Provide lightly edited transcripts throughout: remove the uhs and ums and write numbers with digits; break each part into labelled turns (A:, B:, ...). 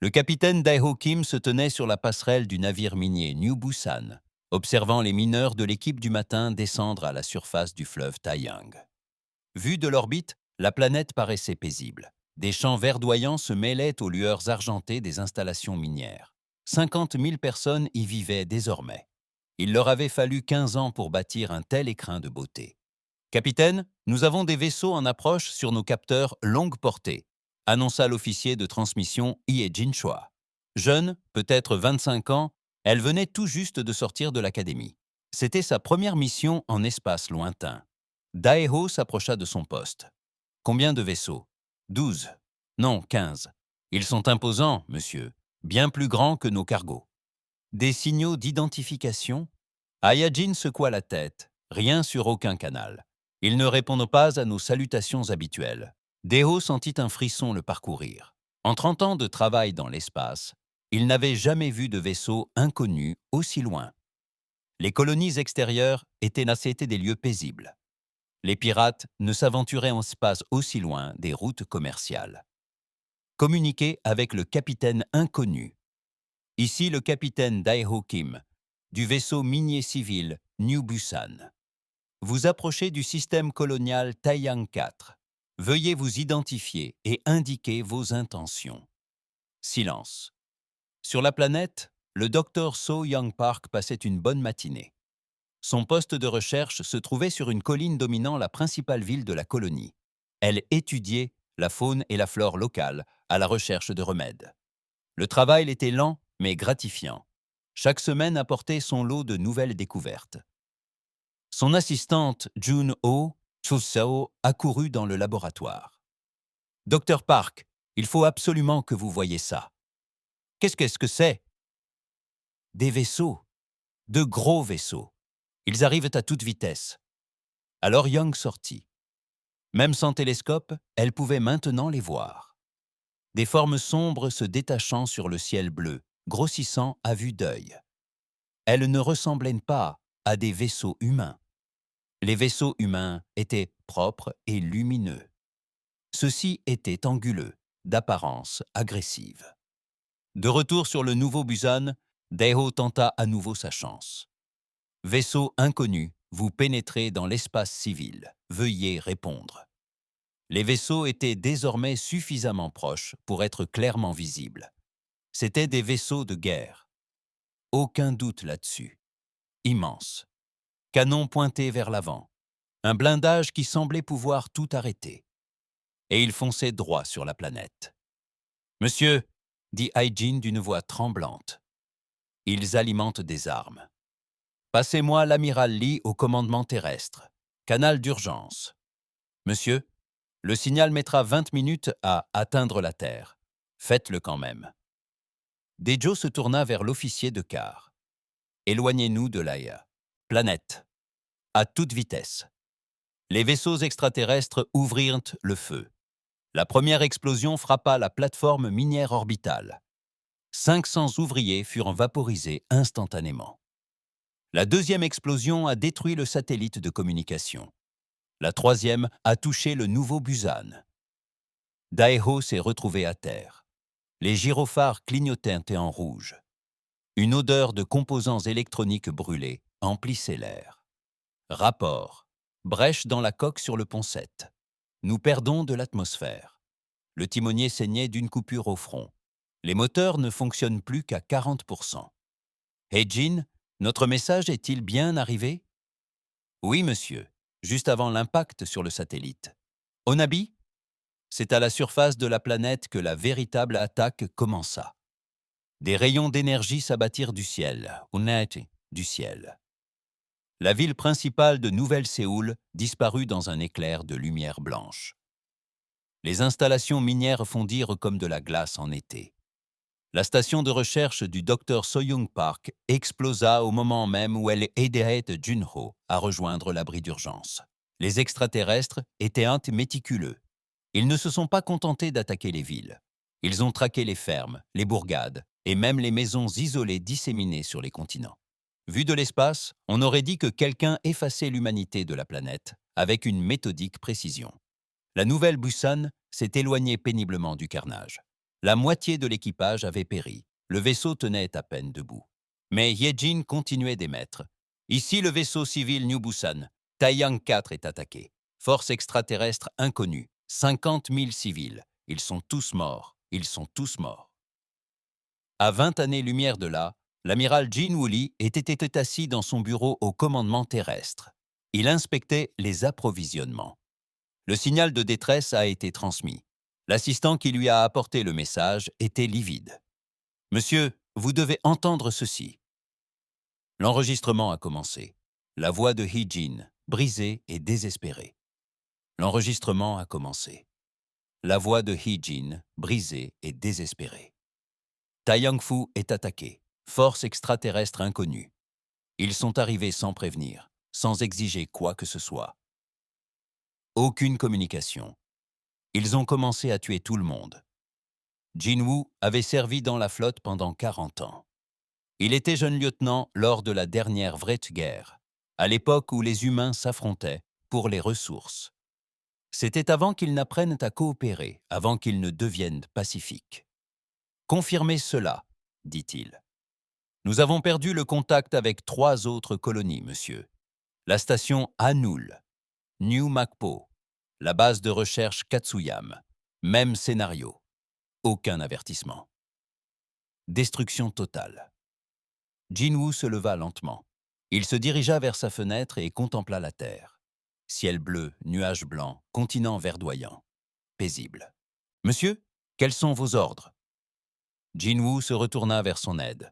A: Le capitaine Daeho Kim se tenait sur la passerelle du navire minier New Busan, observant les mineurs de l'équipe du matin descendre à la surface du fleuve Taeyang. Vue de l'orbite, la planète paraissait paisible. Des champs verdoyants se mêlaient aux lueurs argentées des installations minières. 50 000 personnes y vivaient désormais. Il leur avait fallu 15 ans pour bâtir un tel écrin de beauté. « Capitaine, nous avons des vaisseaux en approche sur nos capteurs longue portée », annonça l'officier de transmission Ie Jinchua. Jeune, peut-être 25 ans, elle venait tout juste de sortir de l'académie. C'était sa première mission en espace lointain. Daeho s'approcha de son poste. « Combien de vaisseaux ? » « 12. Non, 15. Ils sont imposants, monsieur, bien plus grands que nos cargos. » Des signaux d'identification ? Ayajin secoua la tête. Rien sur aucun canal. Ils ne répondent pas à nos salutations habituelles. Daeho sentit un frisson le parcourir. En 30 ans de travail dans l'espace, il n'avait jamais vu de vaisseau inconnu aussi loin. Les colonies extérieures étaient des lieux paisibles. Les pirates ne s'aventuraient en espace aussi loin des routes commerciales. Communiquer avec le capitaine inconnu. Ici le capitaine Daeho Kim, du vaisseau minier civil New Busan. Vous approchez du système colonial Taeyang 4. Veuillez vous identifier et indiquer vos intentions. Silence. Sur la planète, le docteur So Young Park passait une bonne matinée. Son poste de recherche se trouvait sur une colline dominant la principale ville de la colonie. Elle étudiait la faune et la flore locales à la recherche de remèdes. Le travail était lent mais gratifiant. Chaque semaine apportait son lot de nouvelles découvertes. Son assistante Jun-ho Chuseo accourut dans le laboratoire. « Docteur Park, il faut absolument que vous voyiez ça. »« Qu'est-ce que c'est ?»« Des vaisseaux. De gros vaisseaux. Ils arrivent à toute vitesse. » Alors Young sortit. Même sans télescope, elle pouvait maintenant les voir. Des formes sombres se détachant sur le ciel bleu, grossissant à vue d'œil. Elles ne ressemblaient pas à des vaisseaux humains. Les vaisseaux humains étaient propres et lumineux. Ceux-ci étaient anguleux, d'apparence agressive. De retour sur le nouveau Busan, Daeho tenta à nouveau sa chance. « Vaisseau inconnu, vous pénétrez dans l'espace civil. Veuillez répondre. » Les vaisseaux étaient désormais suffisamment proches pour être clairement visibles. C'étaient des vaisseaux de guerre. Aucun doute là-dessus. Immenses. Canons pointés vers l'avant. Un blindage qui semblait pouvoir tout arrêter. Et ils fonçaient droit sur la planète. « Monsieur, » dit Haijin d'une voix tremblante. « Ils alimentent des armes. Passez-moi l'amiral Lee au commandement terrestre. Canal d'urgence. Monsieur, le signal mettra 20 minutes à atteindre la Terre. Faites-le quand même. » Dejo se tourna vers l'officier de quart. « Éloignez-nous de l'Aïa. Planète. À toute vitesse. » Les vaisseaux extraterrestres ouvrirent le feu. La première explosion frappa la plateforme minière orbitale. 500 ouvriers furent vaporisés instantanément. La deuxième explosion a détruit le satellite de communication. La troisième a touché le nouveau Busan. Daeho s'est retrouvé à terre. Les gyrophares clignotaient en rouge. Une odeur de composants électroniques brûlés emplissait l'air. Rapport. Brèche dans la coque sur le pont 7. Nous perdons de l'atmosphère. Le timonier saignait d'une coupure au front. Les moteurs ne fonctionnent plus qu'à 40%. « Heijin, notre message est-il bien arrivé ?»« Oui, monsieur, juste avant l'impact sur le satellite. »« Onabi ?» C'est à la surface de la planète que la véritable attaque commença. Des rayons d'énergie s'abattirent du ciel, du ciel. La ville principale de Nouvelle-Séoul disparut dans un éclair de lumière blanche. Les installations minières fondirent comme de la glace en été. La station de recherche du Dr Soyoung Park explosa au moment même où elle aidait Junho à rejoindre l'abri d'urgence. Les extraterrestres étaient méticuleux. Ils ne se sont pas contentés d'attaquer les villes. Ils ont traqué les fermes, les bourgades et même les maisons isolées disséminées sur les continents. Vu de l'espace, on aurait dit que quelqu'un effaçait l'humanité de la planète avec une méthodique précision. La nouvelle Busan s'est éloignée péniblement du carnage. La moitié de l'équipage avait péri. Le vaisseau tenait à peine debout. Mais Yejin continuait d'émettre. Ici le vaisseau civil New Busan. Taiyang 4 est attaqué. Force extraterrestre inconnue. 50 000 civils. Ils sont tous morts. Ils sont tous morts. À 20 années-lumière de là, l'amiral Jin Woo-lee était assis dans son bureau au commandement terrestre. Il inspectait les approvisionnements. Le signal de détresse a été transmis. L'assistant qui lui a apporté le message était livide. « Monsieur, vous devez entendre ceci. » L'enregistrement a commencé. La voix de Hee-jin, brisée et désespérée. L'enregistrement a commencé. La voix de Hee-jin, brisée et désespérée. Taiyang-fu est attaqué. Force extraterrestre inconnue. Ils sont arrivés sans prévenir, sans exiger quoi que ce soit. Aucune communication. Ils ont commencé à tuer tout le monde. Jin-woo avait servi dans la flotte pendant 40 ans. Il était jeune lieutenant lors de la dernière vraie guerre, à l'époque où les humains s'affrontaient pour les ressources. C'était avant qu'ils n'apprennent à coopérer, avant qu'ils ne deviennent pacifiques. « Confirmez cela, dit-il. Nous avons perdu le contact avec 3 autres colonies, monsieur. La station Hanul, New Makpo, la base de recherche Katsuyam. Même scénario. Aucun avertissement. Destruction totale. » Jin-woo se leva lentement. Il se dirigea vers sa fenêtre et contempla la terre. Ciel bleu, nuages blancs, continent verdoyant. Paisible. « Monsieur, quels sont vos ordres ?» Jin-woo se retourna vers son aide.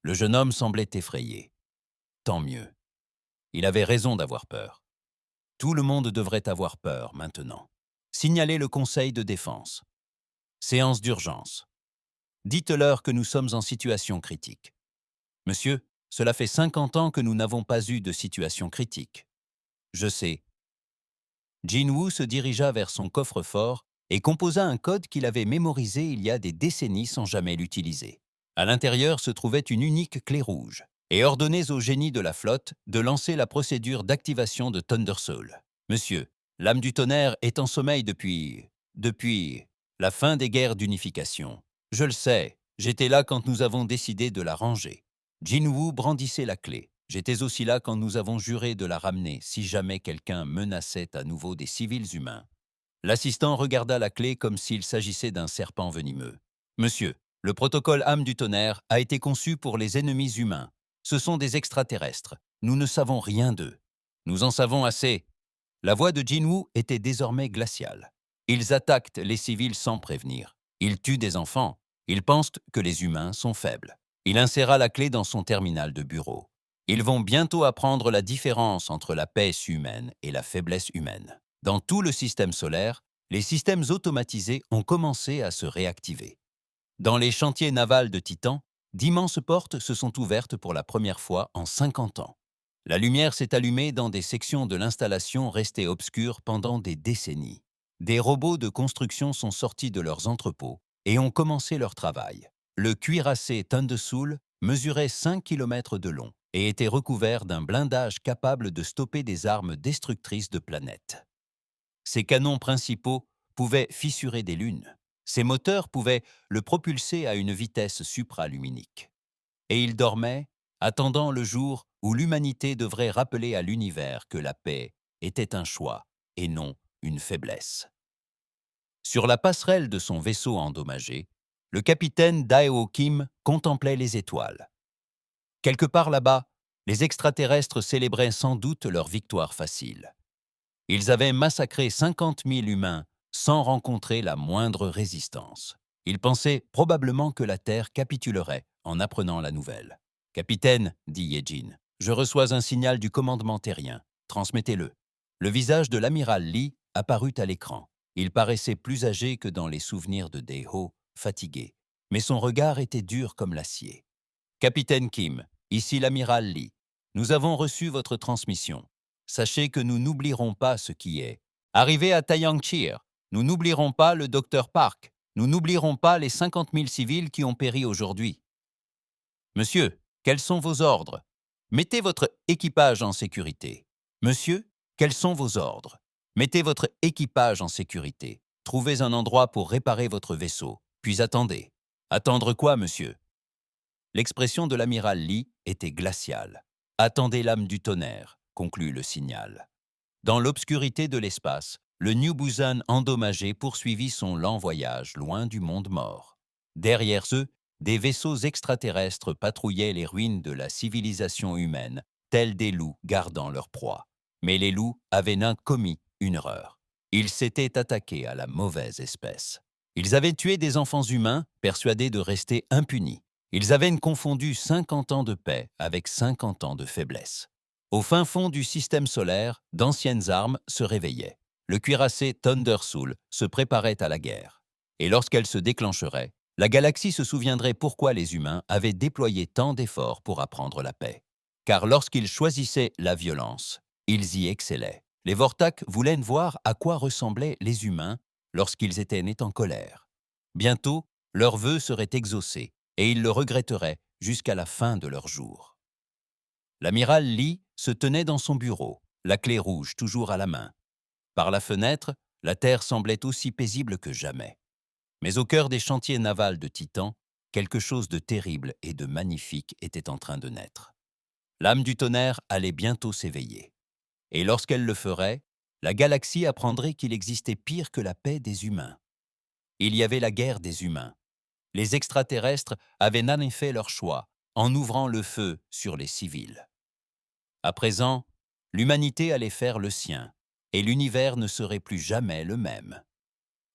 A: Le jeune homme semblait effrayé. Tant mieux. Il avait raison d'avoir peur. Tout le monde devrait avoir peur maintenant. Signalez le conseil de défense. Séance d'urgence. Dites-leur que nous sommes en situation critique. Monsieur, cela fait 50 ans que nous n'avons pas eu de situation critique. Je sais. Jin-woo se dirigea vers son coffre-fort et composa un code qu'il avait mémorisé il y a des décennies sans jamais l'utiliser. À l'intérieur se trouvait une unique clé rouge et ordonnez au génie de la flotte de lancer la procédure d'activation de Thunder Soul. Monsieur, l'âme du tonnerre est en sommeil depuis la fin des guerres d'unification. Je le sais, j'étais là quand nous avons décidé de la ranger. Jin-woo brandissait la clé. J'étais aussi là quand nous avons juré de la ramener si jamais quelqu'un menaçait à nouveau des civils humains. L'assistant regarda la clé comme s'il s'agissait d'un serpent venimeux. Monsieur, le protocole âme du tonnerre a été conçu pour les ennemis humains. Ce sont des extraterrestres. Nous ne savons rien d'eux. Nous en savons assez. La voix de Jin-woo était désormais glaciale. Ils attaquent les civils sans prévenir. Ils tuent des enfants. Ils pensent que les humains sont faibles. Il inséra la clé dans son terminal de bureau. Ils vont bientôt apprendre la différence entre la paix humaine et la faiblesse humaine. Dans tout le système solaire, les systèmes automatisés ont commencé à se réactiver. Dans les chantiers navals de Titan, d'immenses portes se sont ouvertes pour la première fois en 50 ans. La lumière s'est allumée dans des sections de l'installation restées obscures pendant des décennies. Des robots de construction sont sortis de leurs entrepôts et ont commencé leur travail. Le cuirassé Thundersoul mesurait 5 km de long et était recouvert d'un blindage capable de stopper des armes destructrices de planètes. Ses canons principaux pouvaient fissurer des lunes. Ses moteurs pouvaient le propulser à une vitesse supraluminique. Et il dormait, attendant le jour où l'humanité devrait rappeler à l'univers que la paix était un choix et non une faiblesse. Sur la passerelle de son vaisseau endommagé, le capitaine Dae-ho Kim contemplait les étoiles. Quelque part là-bas, les extraterrestres célébraient sans doute leur victoire facile. Ils avaient massacré 50 000 humains sans rencontrer la moindre résistance. Ils pensaient probablement que la Terre capitulerait en apprenant la nouvelle. « Capitaine, dit Yejin, je reçois un signal du commandement terrien. Transmettez-le. » Le visage de l'amiral Lee apparut à l'écran. Il paraissait plus âgé que dans les souvenirs de Dae-ho, fatigué, mais son regard était dur comme l'acier. « Capitaine Kim, ici l'amiral Lee. Nous avons reçu votre transmission. Sachez que nous n'oublierons pas ce qui est. Arrivé à Taiyang-chir, nous n'oublierons pas le docteur Park. Nous n'oublierons pas les 50 000 civils qui ont péri aujourd'hui. Monsieur, quels sont vos ordres? Mettez votre équipage en sécurité. Monsieur, quels sont vos ordres? Mettez votre équipage en sécurité. Trouvez un endroit pour réparer votre vaisseau. Puis attendez. Attendre quoi, monsieur? L'expression de l'amiral Lee était glaciale. Attendez l'âme du tonnerre, conclut le signal. Dans l'obscurité de l'espace, le New Busan endommagé poursuivit son lent voyage loin du monde mort. Derrière eux, des vaisseaux extraterrestres patrouillaient les ruines de la civilisation humaine, tels des loups gardant leur proie. Mais les loups avaient commis une erreur. Ils s'étaient attaqués à la mauvaise espèce. Ils avaient tué des enfants humains, persuadés de rester impunis. Ils avaient confondu 50 ans de paix avec 50 ans de faiblesse. Au fin fond du système solaire, d'anciennes armes se réveillaient. Le cuirassé Thunder Soul se préparait à la guerre. Et lorsqu'elle se déclencherait, la galaxie se souviendrait pourquoi les humains avaient déployé tant d'efforts pour apprendre la paix. Car lorsqu'ils choisissaient la violence, ils y excellaient. Les Vortak voulaient voir à quoi ressemblaient les humains lorsqu'ils étaient nés en colère. Bientôt, leurs vœux seraient exaucés et ils le regretteraient jusqu'à la fin de leurs jours. L'amiral Lee se tenait dans son bureau, la clé rouge toujours à la main. Par la fenêtre, la terre semblait aussi paisible que jamais. Mais au cœur des chantiers navals de Titan, quelque chose de terrible et de magnifique était en train de naître. L'âme du tonnerre allait bientôt s'éveiller. Et lorsqu'elle le ferait, la galaxie apprendrait qu'il existait pire que la paix des humains. Il y avait la guerre des humains. Les extraterrestres avaient en effet leur choix, en ouvrant le feu sur les civils. À présent, l'humanité allait faire le sien, et l'univers ne serait plus jamais le même.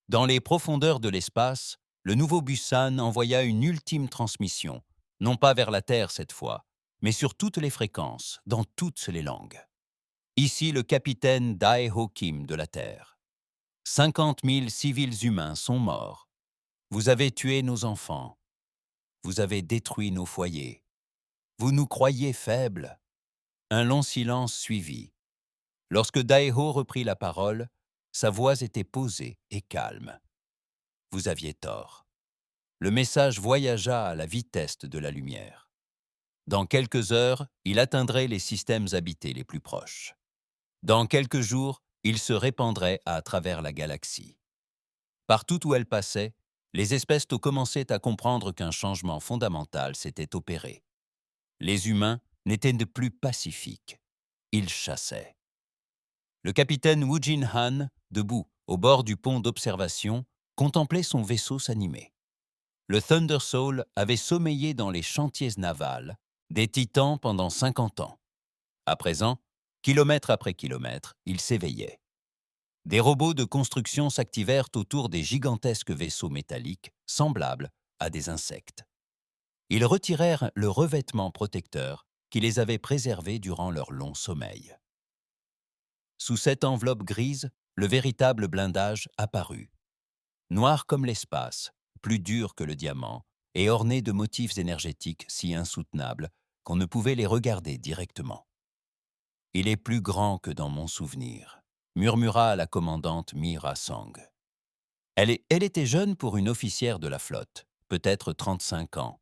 A: Dans les profondeurs de l'espace, le nouveau Busan envoya une ultime transmission, non pas vers la Terre cette fois, mais sur toutes les fréquences, dans toutes les langues. Ici le capitaine Dae-ho Kim de la Terre. 50 000 civils humains sont morts. Vous avez tué nos enfants. Vous avez détruit nos foyers. Vous nous croyez faibles. Un long silence suivit. Lorsque Dae-ho reprit la parole, sa voix était posée et calme. Vous aviez tort. Le message voyagea à la vitesse de la lumière. Dans quelques heures, il atteindrait les systèmes habités les plus proches. Dans quelques jours, il se répandrait à travers la galaxie. Partout où elle passait, les espèces commençaient à comprendre qu'un changement fondamental s'était opéré. Les humains n'étaient plus pacifiques. Ils chassaient. Le capitaine Woojin Han, debout au bord du pont d'observation, contemplait son vaisseau s'animer. Le Thunder Soul avait sommeillé dans les chantiers navals des Titans pendant 50 ans. À présent, kilomètre après kilomètre, il s'éveillait. Des robots de construction s'activèrent autour des gigantesques vaisseaux métalliques, semblables à des insectes. Ils retirèrent le revêtement protecteur qui les avait préservés durant leur long sommeil. Sous cette enveloppe grise, le véritable blindage apparut. Noir comme l'espace, plus dur que le diamant, et orné de motifs énergétiques si insoutenables qu'on ne pouvait les regarder directement. « Il est plus grand que dans mon souvenir », murmura la commandante Mira Sang. Elle était jeune pour une officière de la flotte, peut-être 35 ans.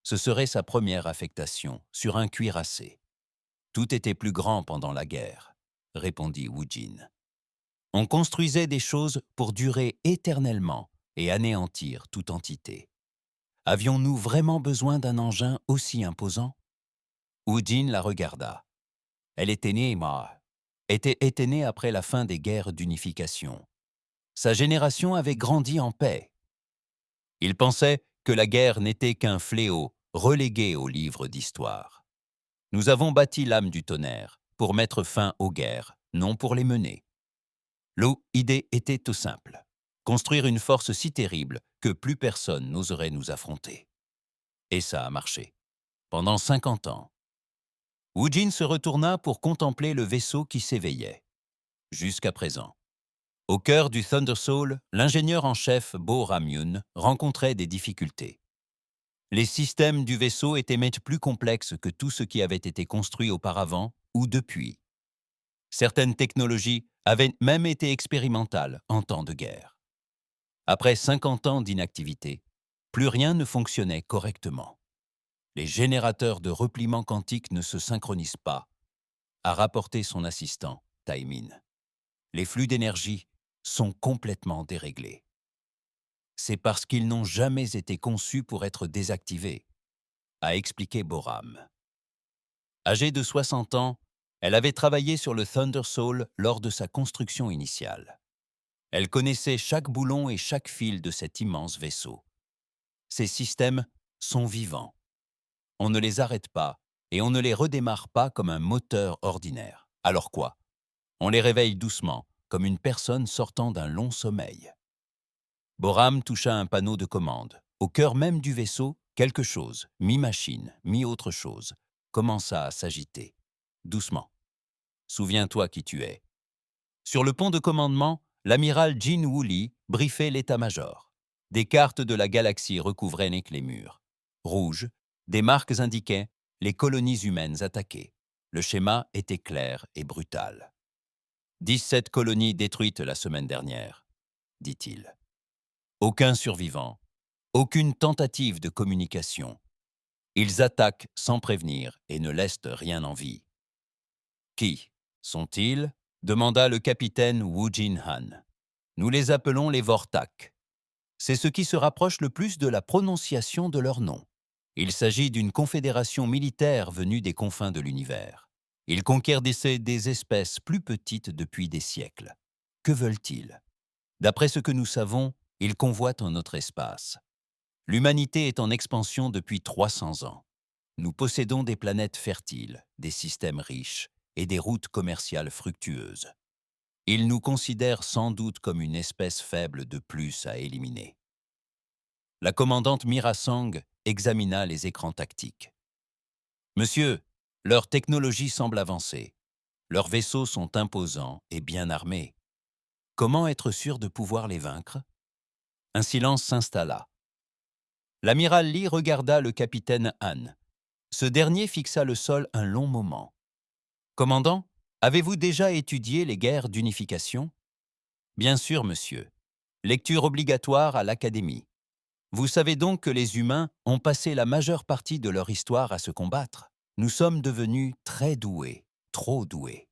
A: Ce serait sa première affectation, sur un cuirassé. « Tout était plus grand pendant la guerre », répondit Woojin. « On construisait des choses pour durer éternellement et anéantir toute entité. Avions-nous vraiment besoin d'un engin aussi imposant ?» Woojin la regarda. Elle était née après la fin des guerres d'unification. Sa génération avait grandi en paix. Il pensait que la guerre n'était qu'un fléau relégué au livre d'histoire. Nous avons bâti l'âme du tonnerre pour mettre fin aux guerres, non pour les mener. L'idée était tout simple. Construire une force si terrible que plus personne n'oserait nous affronter. Et ça a marché. Pendant 50 ans. Woojin se retourna pour contempler le vaisseau qui s'éveillait. Jusqu'à présent. Au cœur du Thunder Soul, l'ingénieur en chef Bo Ramyun rencontrait des difficultés. Les systèmes du vaisseau étaient même plus complexes que tout ce qui avait été construit auparavant ou depuis. Certaines technologies avaient même été expérimentales en temps de guerre. Après 50 ans d'inactivité, plus rien ne fonctionnait correctement. Les générateurs de repliement quantique ne se synchronisent pas, a rapporté son assistant, Taimin. Les flux d'énergie sont complètement déréglés. C'est parce qu'ils n'ont jamais été conçus pour être désactivés, a expliqué Boram. Âgée de 60 ans, elle avait travaillé sur le Thunder Soul lors de sa construction initiale. Elle connaissait chaque boulon et chaque fil de cet immense vaisseau. Ces systèmes sont vivants. On ne les arrête pas et on ne les redémarre pas comme un moteur ordinaire. Alors quoi? On les réveille doucement, comme une personne sortant d'un long sommeil. Boram toucha un panneau de commande. Au cœur même du vaisseau, quelque chose, mi-machine, mi-autre chose, commença à s'agiter. Doucement. Souviens-toi qui tu es. Sur le pont de commandement, l'amiral Jin Woolley briefait l'état-major. Des cartes de la galaxie recouvraient les murs. Rouges, des marques indiquaient les colonies humaines attaquées. Le schéma était clair et brutal. 17 colonies détruites la semaine dernière, dit-il. Aucun survivant, aucune tentative de communication. Ils attaquent sans prévenir et ne laissent rien en vie. Qui sont-ils? Demanda le capitaine Wu Jin-han. Nous les appelons les Vortak. C'est ce qui se rapproche le plus de la prononciation de leur nom. Il s'agit d'une confédération militaire venue des confins de l'univers. Ils conquièrent des espèces plus petites depuis des siècles. Que veulent-ils? D'après ce que nous savons, ils convoitent notre espace. L'humanité est en expansion depuis 300 ans. Nous possédons des planètes fertiles, des systèmes riches et des routes commerciales fructueuses. Ils nous considèrent sans doute comme une espèce faible de plus à éliminer. La commandante Mirasang examina les écrans tactiques. « Monsieur, leur technologie semble avancer. Leurs vaisseaux sont imposants et bien armés. Comment être sûr de pouvoir les vaincre ?» Un silence s'installa. L'amiral Lee regarda le capitaine Han. Ce dernier fixa le sol un long moment. « Commandant, avez-vous déjà étudié les guerres d'unification ?»« Bien sûr, monsieur. Lecture obligatoire à l'Académie. Vous savez donc que les humains ont passé la majeure partie de leur histoire à se combattre. Nous sommes devenus très doués, trop doués.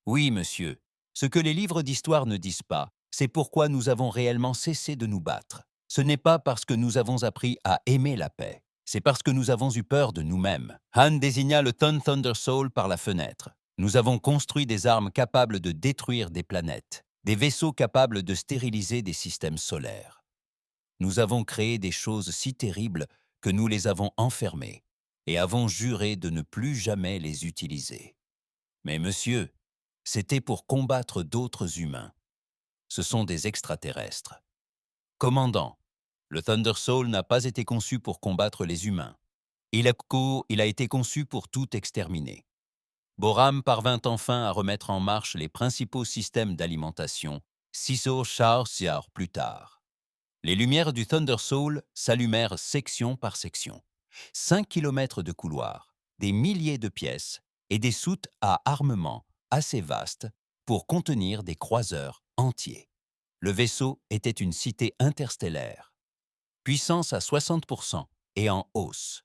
A: Oui, monsieur, ce que les livres d'histoire ne disent pas, c'est pourquoi nous avons réellement cessé de nous battre. Ce n'est pas parce que nous avons appris à aimer la paix, c'est parce que nous avons eu peur de nous-mêmes. Han désigna le Thunder Soul par la fenêtre. Nous avons construit des armes capables de détruire des planètes, des vaisseaux capables de stériliser des systèmes solaires. Nous avons créé des choses si terribles que nous les avons enfermées et avons juré de ne plus jamais les utiliser. Mais monsieur, c'était pour combattre d'autres humains. Ce sont des extraterrestres. Commandant, le Thunder Soul n'a pas été conçu pour combattre les humains. Il a été conçu pour tout exterminer. Boram parvint enfin à remettre en marche les principaux systèmes d'alimentation, 6 heures plus tard. Les lumières du Thunder Soul s'allumèrent section par section. 5 kilomètres de couloirs, des milliers de pièces et des soutes à armement assez vastes pour contenir des croiseurs entiers. Le vaisseau était une cité interstellaire. Puissance à 60% et en hausse,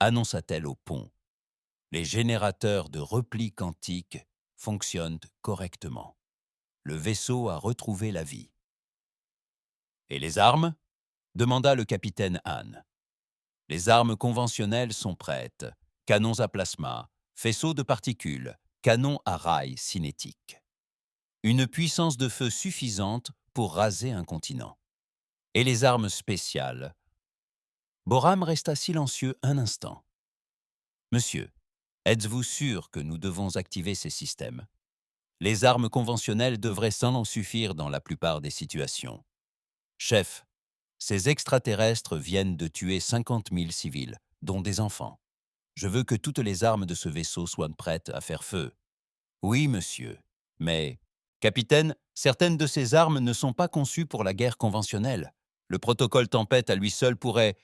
A: annonça-t-elle au pont. Les générateurs de repli quantique fonctionnent correctement. Le vaisseau a retrouvé la vie. Et les armes? Demanda le capitaine Han. Les armes conventionnelles sont prêtes. Canons à plasma, faisceaux de particules, canons à rails cinétiques. Une puissance de feu suffisante pour raser un continent. Et les armes spéciales? Boram resta silencieux un instant. Monsieur, êtes-vous sûr que nous devons activer ces systèmes? Les armes conventionnelles devraient s'en suffire dans la plupart des situations. Chef, ces extraterrestres viennent de tuer 50 000 civils, dont des enfants. Je veux que toutes les armes de ce vaisseau soient prêtes à faire feu. Oui, monsieur. Mais, capitaine, certaines de ces armes ne sont pas conçues pour la guerre conventionnelle. Le protocole Tempête à lui seul pourrait...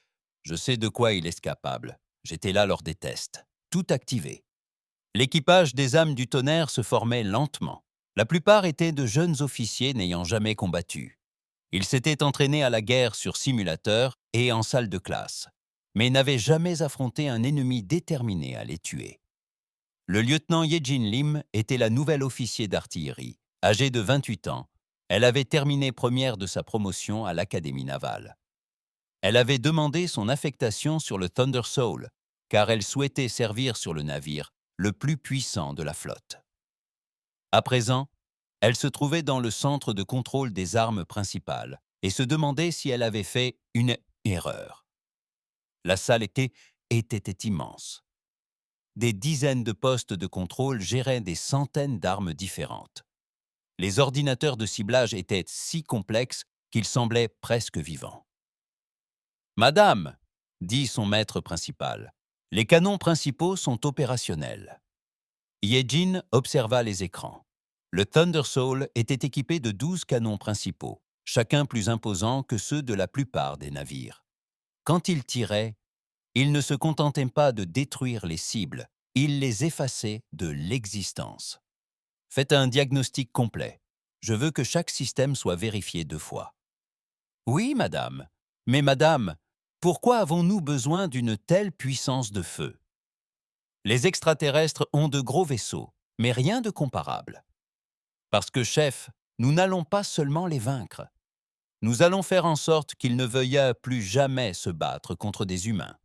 A: Je sais de quoi il est capable. J'étais là lors des tests. Tout activé. L'équipage des âmes du tonnerre se formait lentement. La plupart étaient de jeunes officiers n'ayant jamais combattu. Ils s'étaient entraînés à la guerre sur simulateur et en salle de classe, mais n'avaient jamais affronté un ennemi déterminé à les tuer. Le lieutenant Yejin Lim était la nouvelle officier d'artillerie, âgée de 28 ans. Elle avait terminé première de sa promotion à l'Académie navale. Elle avait demandé son affectation sur le Thunder Soul, car elle souhaitait servir sur le navire le plus puissant de la flotte. À présent, elle se trouvait dans le centre de contrôle des armes principales et se demandait si elle avait fait une erreur. La salle était immense. Des dizaines de postes de contrôle géraient des centaines d'armes différentes. Les ordinateurs de ciblage étaient si complexes qu'ils semblaient presque vivants. « Madame, dit son maître principal, les canons principaux sont opérationnels. » Yejin observa les écrans. Le Thunder Soul était équipé de 12 canons principaux, chacun plus imposant que ceux de la plupart des navires. Quand il tirait, il ne se contentait pas de détruire les cibles, il les effaçait de l'existence. Faites un diagnostic complet. Je veux que chaque système soit vérifié 2 fois. Oui, madame. Mais madame, pourquoi avons-nous besoin d'une telle puissance de feu? Les extraterrestres ont de gros vaisseaux, mais rien de comparable. Parce que, chef, nous n'allons pas seulement les vaincre. Nous allons faire en sorte qu'ils ne veuillent plus jamais se battre contre des humains.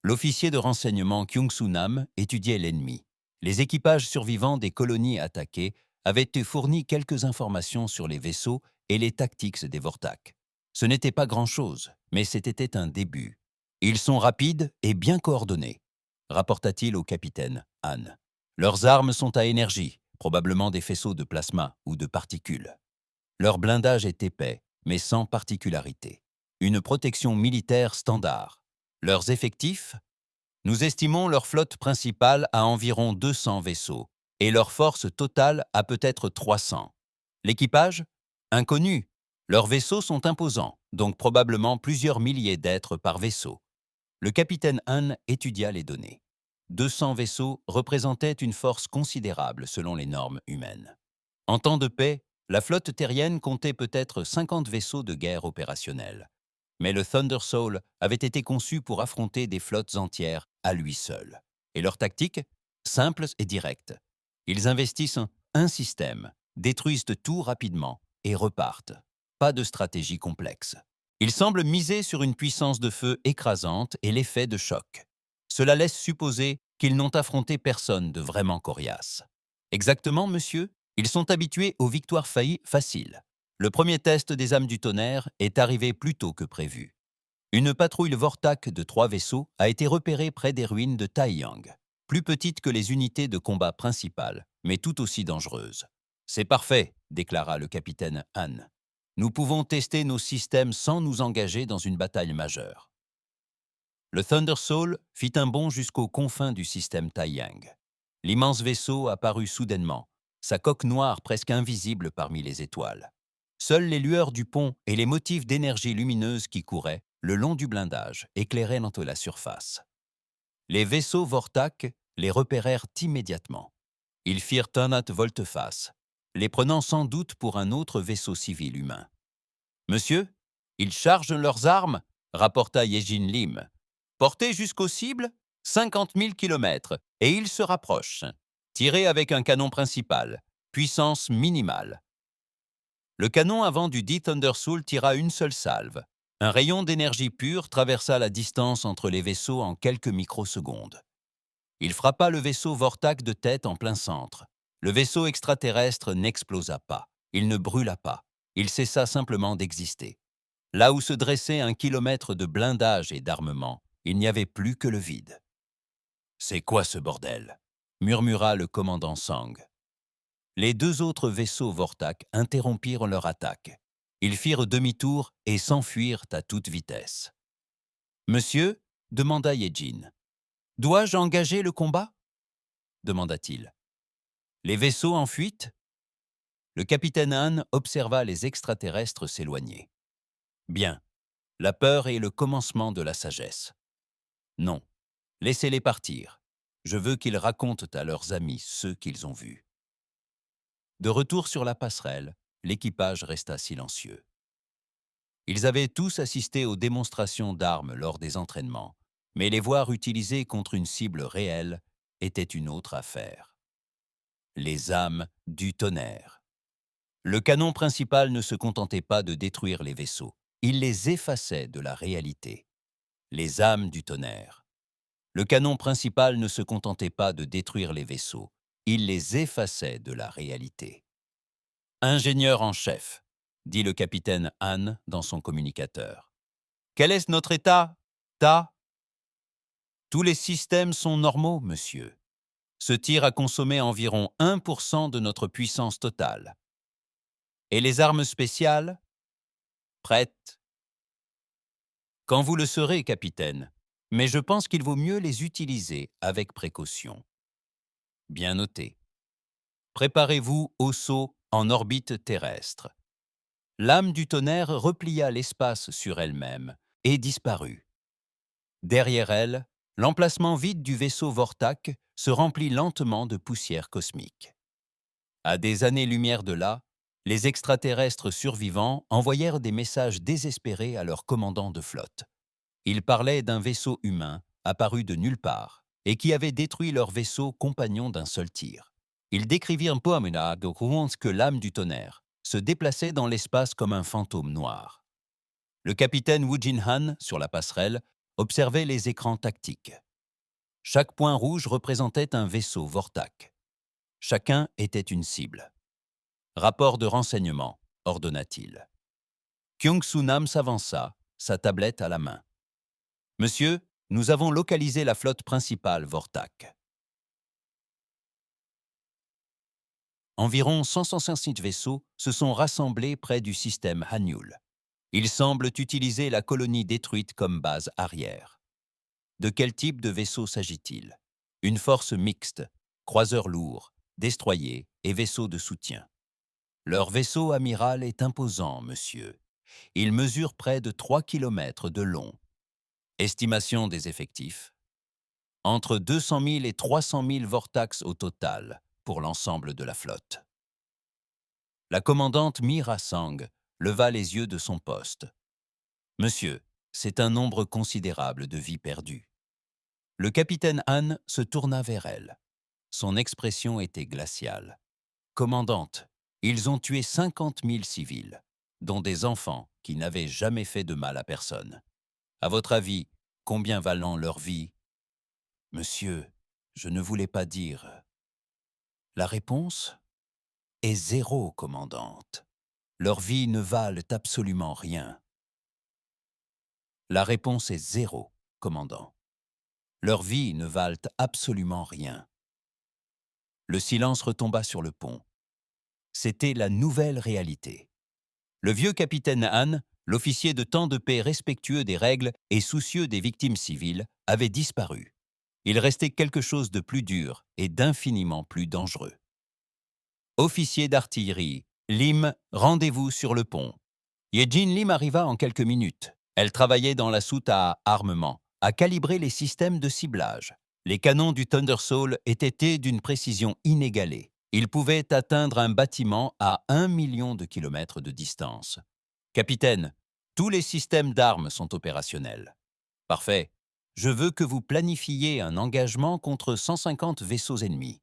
A: L'officier de renseignement Kyung-Soo-Nam étudiait l'ennemi. Les équipages survivants des colonies attaquées avaient été fournis quelques informations sur les vaisseaux et les tactiques des Vortak. Ce n'était pas grand-chose, mais c'était un début. Ils sont rapides et bien coordonnés, rapporta-t-il au capitaine Han. Leurs armes sont à énergie, probablement des faisceaux de plasma ou de particules. Leur blindage est épais, mais sans particularité. Une protection militaire standard. Leurs effectifs? Nous estimons leur flotte principale à environ 200 vaisseaux et leur force totale à peut-être 300. L'équipage? Inconnu. Leurs vaisseaux sont imposants, donc probablement plusieurs milliers d'êtres par vaisseau. Le capitaine Han étudia les données. 200 vaisseaux représentaient une force considérable selon les normes humaines. En temps de paix, la flotte terrienne comptait peut-être 50 vaisseaux de guerre opérationnels. Mais le Thunder Soul avait été conçu pour affronter des flottes entières à lui seul. Et leur tactique? Simple et directe. Ils investissent un système, détruisent tout rapidement et repartent. Pas de stratégie complexe. Ils semblent miser sur une puissance de feu écrasante et l'effet de choc. Cela laisse supposer qu'ils n'ont affronté personne de vraiment coriace. Exactement, monsieur? Ils sont habitués aux victoires faciles. Le premier test des âmes du tonnerre est arrivé plus tôt que prévu. Une patrouille Vortak de 3 vaisseaux a été repérée près des ruines de Taiyang, plus petite que les unités de combat principales, mais tout aussi dangereuse. C'est parfait, déclara le capitaine Han. Nous pouvons tester nos systèmes sans nous engager dans une bataille majeure. Le Thunder Soul fit un bond jusqu'aux confins du système Taiyang. L'immense vaisseau apparut soudainement, sa coque noire presque invisible parmi les étoiles. Seules les lueurs du pont et les motifs d'énergie lumineuse qui couraient le long du blindage éclairaient la surface. Les vaisseaux Vortak les repérèrent immédiatement. Ils firent un volte-face, les prenant sans doute pour un autre vaisseau civil humain. « Monsieur, ils chargent leurs armes » rapporta Yejin Lim. « Portez jusqu'aux cibles 50 000 km et ils se rapprochent. Tirez avec un canon principal, puissance minimale. » Le canon avant du dit Thunder Soul tira une seule salve. Un rayon d'énergie pure traversa la distance entre les vaisseaux en quelques microsecondes. Il frappa le vaisseau Vortak de tête en plein centre. Le vaisseau extraterrestre n'explosa pas. Il ne brûla pas. Il cessa simplement d'exister. Là où se dressait 1 kilomètre de blindage et d'armement, il n'y avait plus que le vide. « C'est quoi ce bordel ?» murmura le commandant Sang. Les 2 autres vaisseaux Vortak interrompirent leur attaque. Ils firent demi-tour et s'enfuirent à toute vitesse. « Monsieur » demanda Yejin. « Dois-je engager le combat » demanda-t-il. « Les vaisseaux en fuite » Le capitaine Han observa les extraterrestres s'éloigner. « Bien, la peur est le commencement de la sagesse. Non, laissez-les partir. Je veux qu'ils racontent à leurs amis ce qu'ils ont vu. » De retour sur la passerelle, l'équipage resta silencieux. Ils avaient tous assisté aux démonstrations d'armes lors des entraînements, mais les voir utilisées contre une cible réelle était une autre affaire. Les âmes du tonnerre. Le canon principal ne se contentait pas de détruire les vaisseaux, il les effaçait de la réalité. Les âmes du tonnerre. Le canon principal ne se contentait pas de détruire les vaisseaux, il les effaçait de la réalité. Ingénieur en chef, dit le capitaine Han dans son communicateur. Quel est notre état, Ta? Tous les systèmes sont normaux, monsieur. Ce tir a consommé environ 1% de notre puissance totale. Et les armes spéciales? Prêtes. Quand vous le serez, capitaine, mais je pense qu'il vaut mieux les utiliser avec précaution. Bien noté. Préparez-vous au saut en orbite terrestre. L'âme du tonnerre replia l'espace sur elle-même et disparut. Derrière elle, l'emplacement vide du vaisseau Vortak se remplit lentement de poussière cosmique. À des années-lumière de là, les extraterrestres survivants envoyèrent des messages désespérés à leur commandant de flotte. Ils parlaient d'un vaisseau humain apparu de nulle part et qui avait détruit leur vaisseau compagnon d'un seul tir. Ils décrivirent que l'âme du tonnerre se déplaçait dans l'espace comme un fantôme noir. Le capitaine Wu Jinhan, sur la passerelle, observait les écrans tactiques. Chaque point rouge représentait un vaisseau Vortak. Chacun était une cible. Rapport de renseignement, ordonna-t-il. Kyung-Soo Nam s'avança, sa tablette à la main. Monsieur, nous avons localisé la flotte principale Vortak. Environ 166 vaisseaux se sont rassemblés près du système Hanyul. Ils semblent utiliser la colonie détruite comme base arrière. De quel type de vaisseau s'agit-il? Une force mixte, croiseurs lourds, destroyers et vaisseaux de soutien. Leur vaisseau amiral est imposant, monsieur. Il mesure près de 3 km de long. Estimation des effectifs. Entre 200 000 et 300 000 Vortax au total pour l'ensemble de la flotte. La commandante Mira Sang leva les yeux de son poste. Monsieur, c'est un nombre considérable de vies perdues. Le capitaine Han se tourna vers elle. Son expression était glaciale. Commandante, ils ont tué 50 000 civils, dont des enfants qui n'avaient jamais fait de mal à personne. À votre avis, combien valent leur vie? Monsieur, je ne voulais pas dire. La réponse est 0, commandante. Leurs vies ne valent absolument rien. La réponse est 0, commandant. Leurs vies ne valent absolument rien. Le silence retomba sur le pont. C'était la nouvelle réalité. Le vieux capitaine Han, l'officier de temps de paix respectueux des règles et soucieux des victimes civiles, avait disparu. Il restait quelque chose de plus dur et d'infiniment plus dangereux. Officier d'artillerie, Lim, rendez-vous sur le pont. Yejin Lim arriva en quelques minutes. Elle travaillait dans la soute à armement, à calibrer les systèmes de ciblage. Les canons du Thunder Soul étaient d'une précision inégalée. Ils pouvaient atteindre un bâtiment à 1 million de kilomètres de distance. Capitaine, tous les systèmes d'armes sont opérationnels. Parfait. Je veux que vous planifiez un engagement contre 150 vaisseaux ennemis.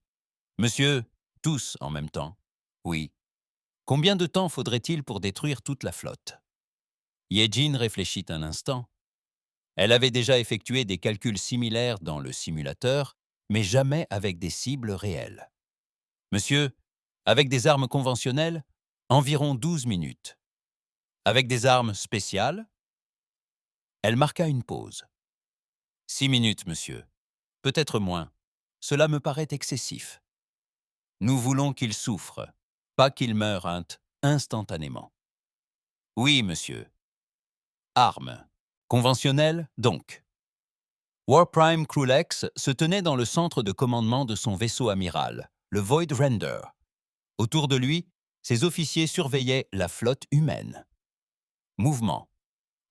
A: Monsieur, tous en même temps. Oui. Combien de temps faudrait-il pour détruire toute la flotte? Yejin réfléchit un instant. Elle avait déjà effectué des calculs similaires dans le simulateur, mais jamais avec des cibles réelles. Monsieur, avec des armes conventionnelles, environ 12 minutes. Avec des armes spéciales? Elle marqua une pause. 6 minutes, monsieur. Peut-être moins. Cela me paraît excessif. Nous voulons qu'il souffre, pas qu'il meure instantanément. Oui, monsieur. Armes. Conventionnelles, donc. Warprime Krulex se tenait dans le centre de commandement de son vaisseau amiral, le Void Render. Autour de lui, ses officiers surveillaient la flotte humaine. Mouvement.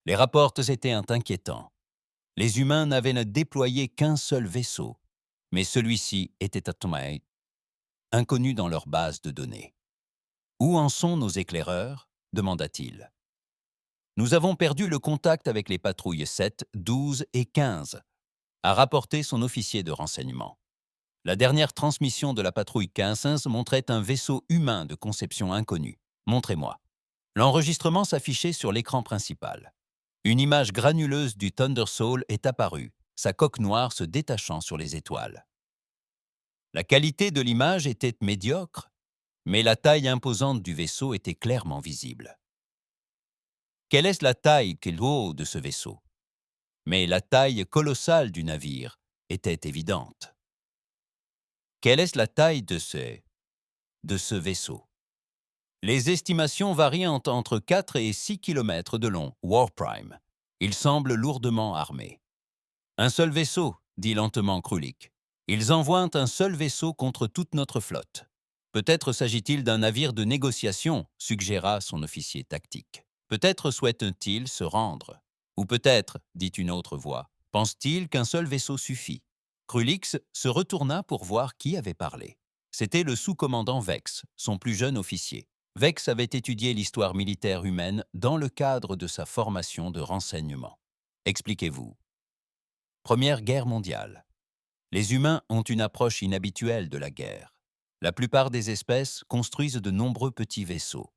A: Les rapports étaient inquiétants. Les humains n'avaient déployé qu'un seul vaisseau, mais celui-ci était inconnu dans leur base de données. Où en sont nos éclaireurs? Demanda-t-il. Nous avons perdu le contact avec les patrouilles 7, 12 et 15, a rapporté son officier de renseignement. La dernière transmission de la patrouille 15 montrait un vaisseau humain de conception inconnue, Montrez-moi. L'enregistrement s'affichait sur l'écran principal. Une image granuleuse du Thunder Soul est apparue, sa coque noire se détachant sur les étoiles. La qualité de l'image était médiocre, mais la taille imposante du vaisseau était clairement visible. Quelle est la taille qu'il vaut de ce vaisseau? Mais la taille colossale du navire était évidente. Quelle est la taille de ce vaisseau? Les estimations varient entre 4 et 6 km de long, Warprime. Il semble lourdement armé. Un seul vaisseau, dit lentement Krulik. Ils envoient un seul vaisseau contre toute notre flotte. Peut-être s'agit-il d'un navire de négociation, suggéra son officier tactique. Peut-être souhaite-t-il se rendre. Ou peut-être, dit une autre voix, pense-t-il qu'un seul vaisseau suffit. Krulix se retourna pour voir qui avait parlé. C'était le sous-commandant Vex, son plus jeune officier. Vex avait étudié l'histoire militaire humaine dans le cadre de sa formation de renseignement. Expliquez-vous. Première Guerre mondiale. Les humains ont une approche inhabituelle de la guerre. La plupart des espèces construisent de nombreux petits vaisseaux.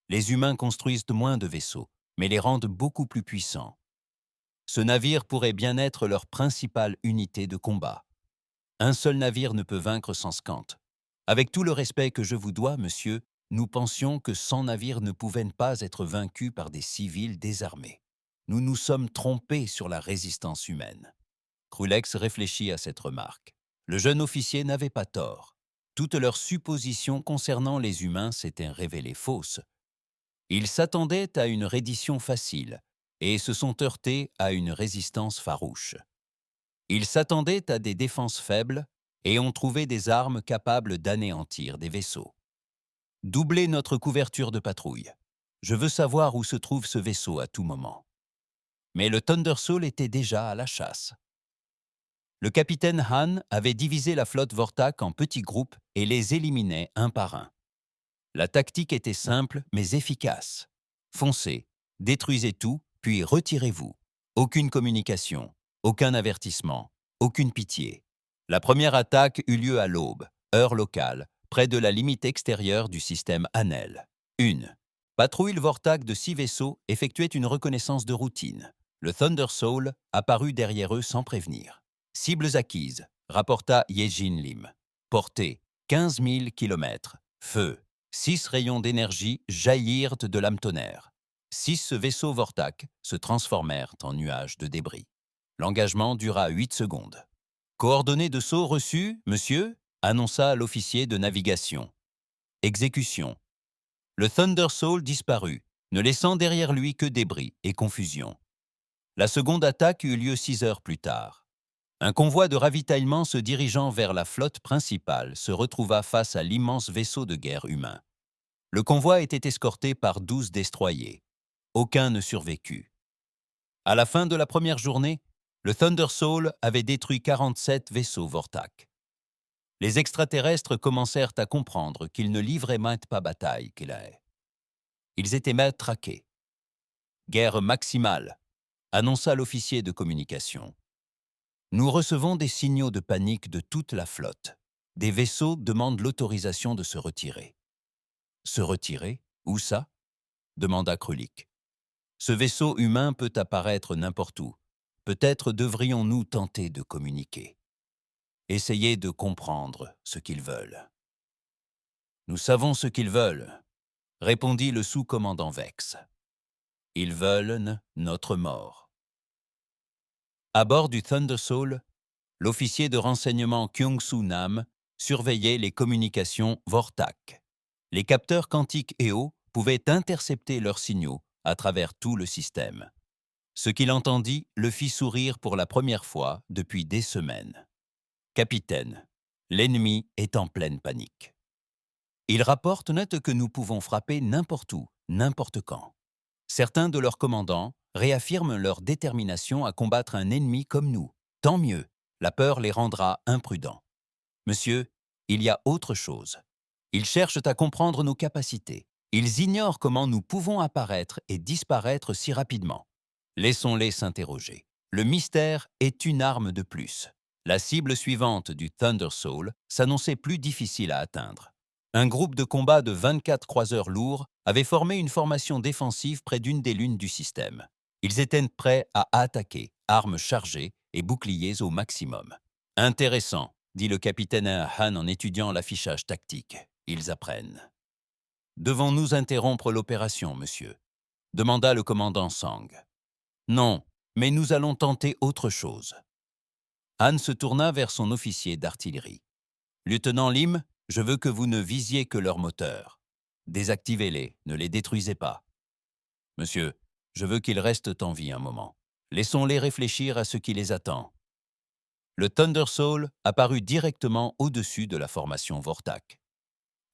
A: Les humains construisent moins de vaisseaux, mais les rendent beaucoup plus puissants. Ce navire pourrait bien être leur principale unité de combat. Un seul navire ne peut vaincre 100 Scantes. Avec tout le respect que je vous dois, monsieur, nous pensions que 100 navires ne pouvaient pas être vaincus par des civils désarmés. Nous nous sommes trompés sur la résistance humaine. Krulex réfléchit à cette remarque. Le jeune officier n'avait pas tort. Toutes leurs suppositions concernant les humains s'étaient révélées fausses. Ils s'attendaient à une reddition facile et se sont heurtés à une résistance farouche. Ils s'attendaient à des défenses faibles et ont trouvé des armes capables d'anéantir des vaisseaux. Doublez notre couverture de patrouille. Je veux savoir où se trouve ce vaisseau à tout moment. Mais le Thunder Soul était déjà à la chasse. Le capitaine Han avait divisé la flotte Vortak en petits groupes et les éliminait un par un. La tactique était simple mais efficace. Foncez, détruisez tout, puis retirez-vous. Aucune communication, aucun avertissement, aucune pitié. La première attaque eut lieu à l'aube, heure locale, près de la limite extérieure du système Anel. 1. Patrouille Vortak de 6 vaisseaux effectuait une reconnaissance de routine. Le Thunder Soul apparut derrière eux sans prévenir. Cibles acquises, rapporta Yejin Lim. Portée, 15 000 km. Feu. 6 rayons d'énergie jaillirent de l'âme-tonnerre. 6 vaisseaux Vortak se transformèrent en nuages de débris. L'engagement dura 8 secondes. Coordonnées de saut reçues, monsieur, annonça l'officier de navigation. Exécution. Le Thunder Soul disparut, ne laissant derrière lui que débris et confusion. La seconde attaque eut lieu 6 heures plus tard. Un convoi de ravitaillement se dirigeant vers la flotte principale se retrouva face à l'immense vaisseau de guerre humain. Le convoi était escorté par 12 destroyers. Aucun ne survécut. À la fin de la première journée, le Thunder Soul avait détruit 47 vaisseaux Vortak. Les extraterrestres commencèrent à comprendre qu'ils ne livraient maintes pas bataille, Kelae. Ils étaient matraqués. Guerre maximale, annonça l'officier de communication. Nous recevons des signaux de panique de toute la flotte. Des vaisseaux demandent l'autorisation de se retirer. Se retirer? Où ça? Demanda Krulik. Ce vaisseau humain peut apparaître n'importe où. Peut-être devrions-nous tenter de communiquer. Essayez de comprendre ce qu'ils veulent. Nous savons ce qu'ils veulent, répondit le sous-commandant Vex. Ils veulent notre mort. À bord du Thunder Soul, l'officier de renseignement Kyung-Soo Nam surveillait les communications Vortak. Les capteurs quantiques EO pouvaient intercepter leurs signaux à travers tout le système. Ce qu'il entendit le fit sourire pour la première fois depuis des semaines. « Capitaine, l'ennemi est en pleine panique. Il rapporte net que nous pouvons frapper n'importe où, n'importe quand. Certains de leurs commandants réaffirment leur détermination à combattre un ennemi comme nous. Tant mieux, la peur les rendra imprudents. Monsieur, il y a autre chose. Ils cherchent à comprendre nos capacités. Ils ignorent comment nous pouvons apparaître et disparaître si rapidement. Laissons-les s'interroger. Le mystère est une arme de plus. La cible suivante du Thunder Soul s'annonçait plus difficile à atteindre. Un groupe de combat de 24 croiseurs lourds avait formé une formation défensive près d'une des lunes du système. Ils étaient prêts à attaquer, armes chargées et boucliers au maximum. Intéressant, dit le capitaine à Han en étudiant l'affichage tactique. Ils apprennent. Devons-nous interrompre l'opération, monsieur demanda le commandant Sang. Non, mais nous allons tenter autre chose. Han se tourna vers son officier d'artillerie. Lieutenant Lim, je veux que vous ne visiez que leurs moteurs. Désactivez-les, ne les détruisez pas. Monsieur, je veux qu'ils restent en vie un moment. Laissons-les réfléchir à ce qui les attend. Le Thunder Soul apparut directement au-dessus de la formation Vortak.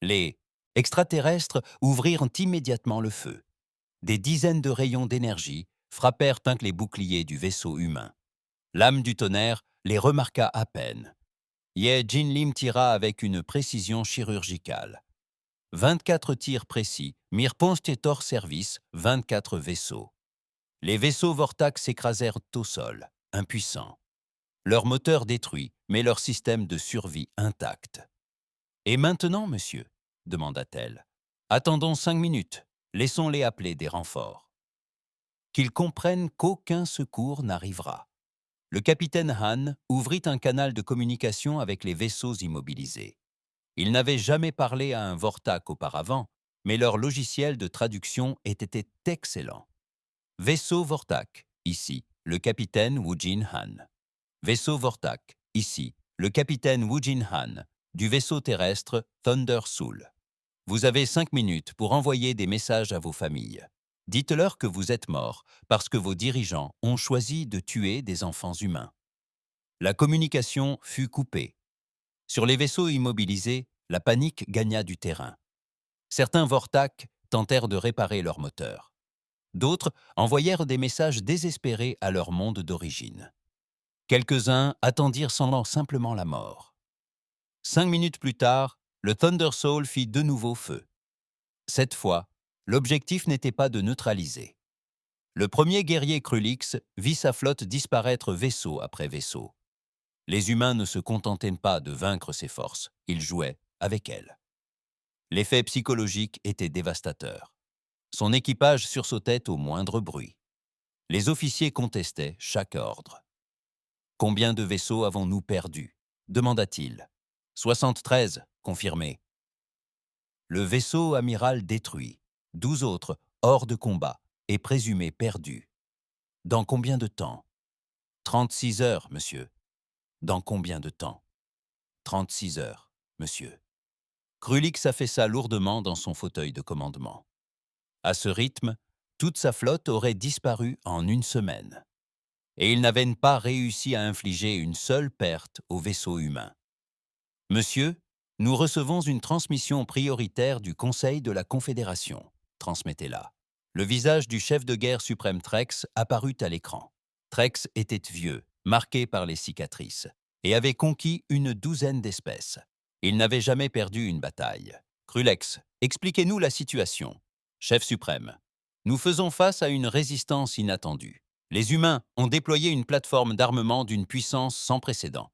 A: Les extraterrestres ouvrirent immédiatement le feu. Des dizaines de rayons d'énergie frappèrent un les boucliers du vaisseau humain. L'âme du tonnerre les remarqua à peine. Ye Jin Lim tira avec une précision chirurgicale. 24 tirs précis mirent hors service 24 vaisseaux. Les vaisseaux Vortak s'écrasèrent au sol, impuissants. Leur moteur détruit, mais leur système de survie intact. « Et maintenant, monsieur ?» demanda-t-elle. « Attendons 5 minutes. Laissons-les appeler des renforts. » Qu'ils comprennent qu'aucun secours n'arrivera. Le capitaine Han ouvrit un canal de communication avec les vaisseaux immobilisés. Il n'avait jamais parlé à un Vortak auparavant, mais leur logiciel de traduction était excellent. Vaisseau Vortak, ici, le capitaine Woojin Han. Vaisseau Vortak, ici, le capitaine Woojin Han, du vaisseau terrestre Thunder Soul. Vous avez 5 minutes pour envoyer des messages à vos familles. Dites-leur que vous êtes morts parce que vos dirigeants ont choisi de tuer des enfants humains. La communication fut coupée. Sur les vaisseaux immobilisés, la panique gagna du terrain. Certains Vortak tentèrent de réparer leurs moteurs. D'autres envoyèrent des messages désespérés à leur monde d'origine. Quelques-uns attendirent simplement la mort. 5 minutes plus tard, le Thunder Soul fit de nouveau feu. Cette fois, l'objectif n'était pas de neutraliser. Le premier guerrier Krulix vit sa flotte disparaître vaisseau après vaisseau. Les humains ne se contentaient pas de vaincre ses forces, ils jouaient avec elles. L'effet psychologique était dévastateur. Son équipage sursautait au moindre bruit. Les officiers contestaient chaque ordre. « Combien de vaisseaux avons-nous perdus ?» demanda-t-il. « 73, confirmé. » Le vaisseau amiral détruit, 12 autres hors de combat et présumés perdus. « Dans combien de temps ?»« 36 heures, monsieur. »« Dans combien de temps ?»« 36 heures, monsieur. » Krulix affaissa lourdement dans son fauteuil de commandement. À ce rythme, toute sa flotte aurait disparu en 1 semaine. Et il n'avait pas réussi à infliger une seule perte au vaisseau humain. « Monsieur, nous recevons une transmission prioritaire du Conseil de la Confédération. » transmettez-la. Le visage du chef de guerre suprême Trex apparut à l'écran. Trex était vieux, marqué par les cicatrices, et avait conquis une 12aine d'espèces. Il n'avait jamais perdu une bataille. « Krulix, expliquez-nous la situation. » Chef suprême, nous faisons face à une résistance inattendue. Les humains ont déployé une plateforme d'armement d'une puissance sans précédent.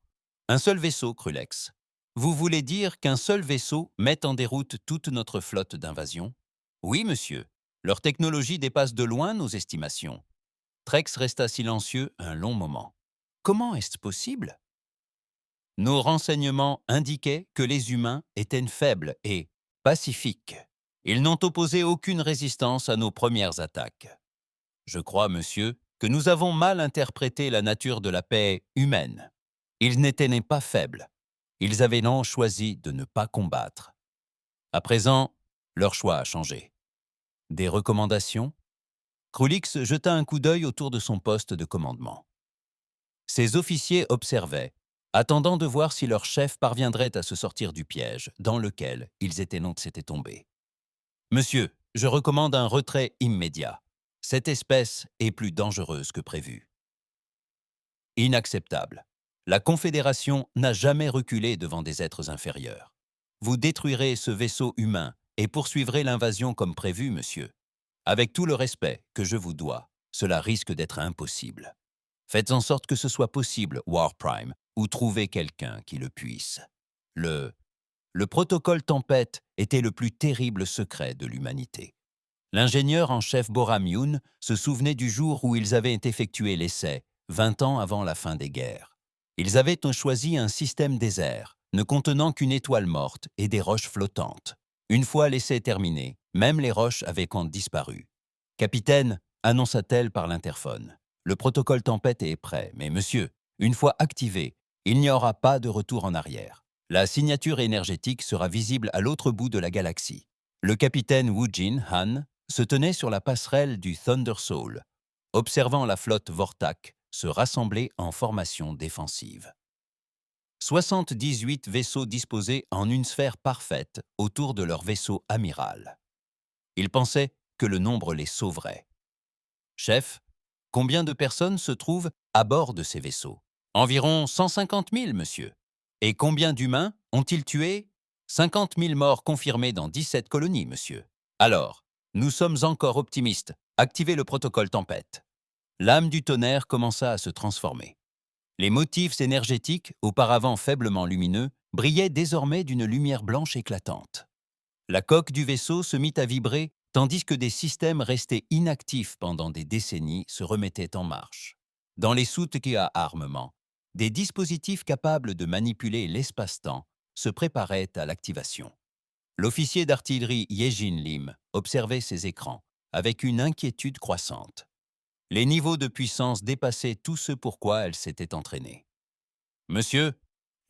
A: Un seul vaisseau, Krulix. Vous voulez dire qu'un seul vaisseau met en déroute toute notre flotte d'invasion? Oui, monsieur. Leur technologie dépasse de loin nos estimations. Trex resta silencieux un long moment. Comment est-ce possible? Nos renseignements indiquaient que les humains étaient faibles et pacifiques. Ils n'ont opposé aucune résistance à nos premières attaques. Je crois, monsieur, que nous avons mal interprété la nature de la paix humaine. Ils n'étaient pas faibles. Ils avaient non choisi de ne pas combattre. À présent, leur choix a changé. Des recommandations? Krulix jeta un coup d'œil autour de son poste de commandement. Ses officiers observaient, attendant de voir si leur chef parviendrait à se sortir du piège dans lequel ils s'étaient tombés. « Monsieur, je recommande un retrait immédiat. Cette espèce est plus dangereuse que prévu. » Inacceptable. La Confédération n'a jamais reculé devant des êtres inférieurs. Vous détruirez ce vaisseau humain et poursuivrez l'invasion comme prévu, monsieur. Avec tout le respect que je vous dois, cela risque d'être impossible. Faites en sorte que ce soit possible, Warprime, ou trouvez quelqu'un qui le puisse. Le protocole Tempête était le plus terrible secret de l'humanité. L'ingénieur en chef Boram Youn se souvenait du jour où ils avaient effectué l'essai, 20 ans avant la fin des guerres. Ils avaient choisi un système désert, ne contenant qu'une étoile morte et des roches flottantes. Une fois l'essai terminé, même les roches avaient disparu. « Capitaine », annonça-t-elle par l'interphone, « le protocole Tempête est prêt, mais monsieur, une fois activé, il n'y aura pas de retour en arrière. La signature énergétique sera visible à l'autre bout de la galaxie. » Le capitaine Woojin Han se tenait sur la passerelle du Thunder Soul, observant la flotte Vortak se rassembler en formation défensive. 78 vaisseaux disposés en une sphère parfaite autour de leur vaisseau amiral. Il pensait que le nombre les sauverait. « Chef, combien de personnes se trouvent à bord de ces vaisseaux ? » « Environ 150 000, monsieur. » « Et combien d'humains ont-ils tué ? 50 000 morts confirmés dans 17 colonies, monsieur. » « Alors, nous sommes encore optimistes. Activez le protocole Tempête. » L'âme du tonnerre commença à se transformer. Les motifs énergétiques, auparavant faiblement lumineux, brillaient désormais d'une lumière blanche éclatante. La coque du vaisseau se mit à vibrer, tandis que des systèmes restés inactifs pendant des décennies se remettaient en marche. Dans les soutes à armement, des dispositifs capables de manipuler l'espace-temps se préparaient à l'activation. L'officier d'artillerie Yejin Lim observait ces écrans, avec une inquiétude croissante. Les niveaux de puissance dépassaient tout ce pourquoi elle s'était entraînée. « Monsieur,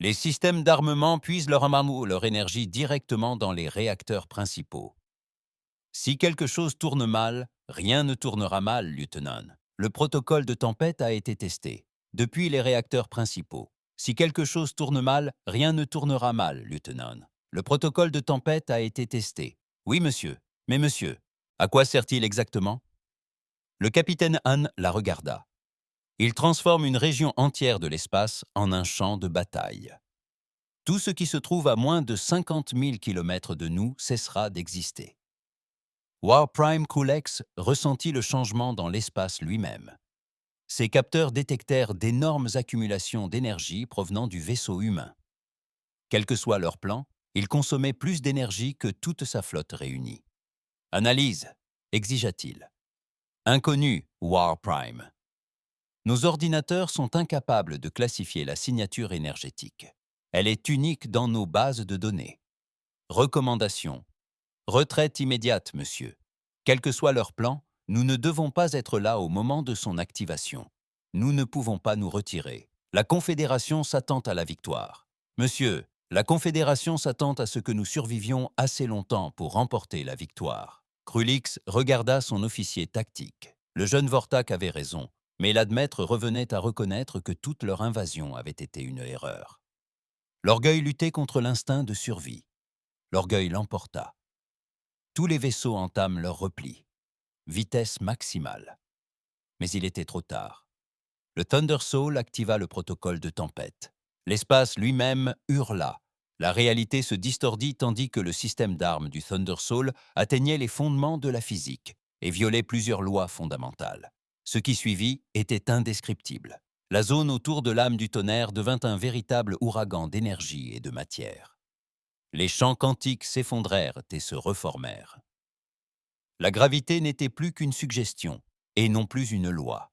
A: les systèmes d'armement puisent leur énergie directement dans les réacteurs principaux. Si quelque chose tourne mal, rien ne tournera mal, lieutenant. Le protocole de Tempête a été testé. Depuis les réacteurs principaux. Si quelque chose tourne mal, rien ne tournera mal, lieutenant. Le protocole de Tempête a été testé. Oui, monsieur. Mais monsieur, à quoi sert-il exactement ? Le capitaine Han la regarda. Il transforme une région entière de l'espace en un champ de bataille. Tout ce qui se trouve à moins de 50 000 km de nous cessera d'exister. Warprime Kulex ressentit le changement dans l'espace lui-même. Ses capteurs détectèrent d'énormes accumulations d'énergie provenant du vaisseau humain. Quel que soit leur plan, il consommait plus d'énergie que toute sa flotte réunie. « Analyse », exigea-t-il. « Inconnu, Warprime. Nos ordinateurs sont incapables de classifier la signature énergétique. Elle est unique dans nos bases de données. Recommandation. Retraite immédiate, monsieur. Quel que soit leur plan, nous ne devons pas être là au moment de son activation. Nous ne pouvons pas nous retirer. La Confédération s'attend à la victoire. Monsieur, la Confédération s'attend à ce que nous survivions assez longtemps pour remporter la victoire. » Krulix regarda son officier tactique. Le jeune Vortak avait raison, mais l'admettre revenait à reconnaître que toute leur invasion avait été une erreur. L'orgueil luttait contre l'instinct de survie. L'orgueil l'emporta. Tous les vaisseaux entament leur repli. Vitesse maximale. Mais il était trop tard. Le Thunder Soul activa le protocole de Tempête. L'espace lui-même hurla. La réalité se distordit tandis que le système d'armes du Thunder Soul atteignait les fondements de la physique et violait plusieurs lois fondamentales. Ce qui suivit était indescriptible. La zone autour de l'âme du tonnerre devint un véritable ouragan d'énergie et de matière. Les champs quantiques s'effondrèrent et se reformèrent. La gravité n'était plus qu'une suggestion, et non plus une loi.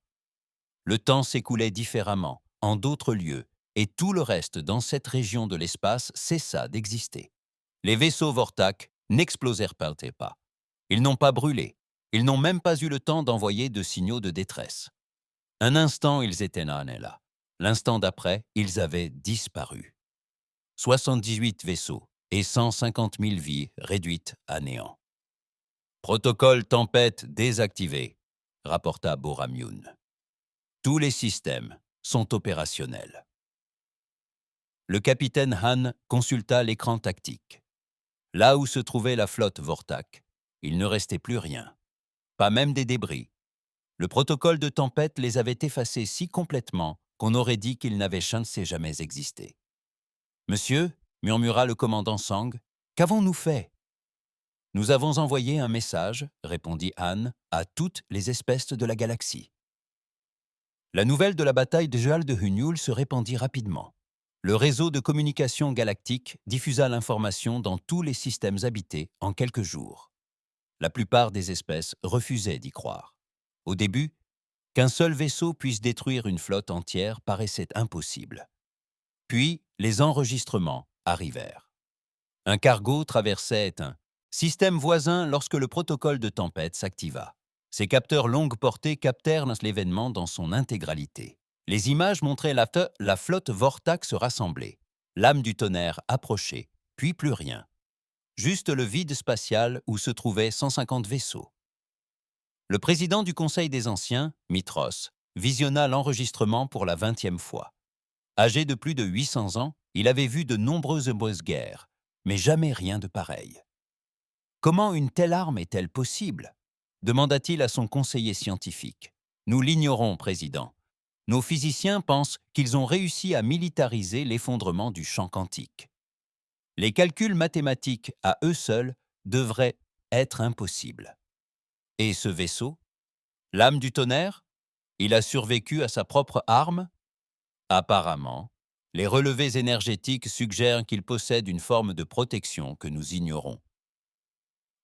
A: Le temps s'écoulait différemment, en d'autres lieux, et tout le reste dans cette région de l'espace cessa d'exister. Les vaisseaux Vortak n'explosèrent pas. Ils n'ont pas brûlé. Ils n'ont même pas eu le temps d'envoyer de signaux de détresse. Un instant, ils étaient là. L'instant d'après, ils avaient disparu. 78 vaisseaux et 150 000 vies réduites à néant. « Protocole Tempête désactivé », rapporta Boram Youn. « Tous les systèmes sont opérationnels. » Le capitaine Han consulta l'écran tactique. Là où se trouvait la flotte Vortak, il ne restait plus rien, pas même des débris. Le protocole de Tempête les avait effacés si complètement qu'on aurait dit qu'ils n'avaient jamais existé. « Monsieur, » murmura le commandant Sang, « qu'avons-nous fait ?»« Nous avons envoyé un message, » répondit Han, « à toutes les espèces de la galaxie. » La nouvelle de la bataille de Jal de Hunyul se répandit rapidement. Le réseau de communication galactique diffusa l'information dans tous les systèmes habités en quelques jours. La plupart des espèces refusaient d'y croire. Au début, qu'un seul vaisseau puisse détruire une flotte entière paraissait impossible. Puis, les enregistrements arrivèrent. Un cargo traversait un système voisin lorsque le protocole de tempête s'activa. Ces capteurs longue portée captèrent l'événement dans son intégralité. Les images montraient la flotte Vortac se rassembler, l'âme du tonnerre approcher, puis plus rien. Juste le vide spatial où se trouvaient 150 vaisseaux. Le président du Conseil des Anciens, Mitros, visionna l'enregistrement pour la 20e fois. Âgé de plus de 800 ans, il avait vu de nombreuses guerres, mais jamais rien de pareil. Comment une telle arme est-elle possible ? Demanda-t-il à son conseiller scientifique. Nous l'ignorons, président. Nos physiciens pensent qu'ils ont réussi à militariser l'effondrement du champ quantique. Les calculs mathématiques à eux seuls devraient être impossibles. Et ce vaisseau ? L'âme du tonnerre ? Il a survécu à sa propre arme ? Apparemment, les relevés énergétiques suggèrent qu'il possède une forme de protection que nous ignorons.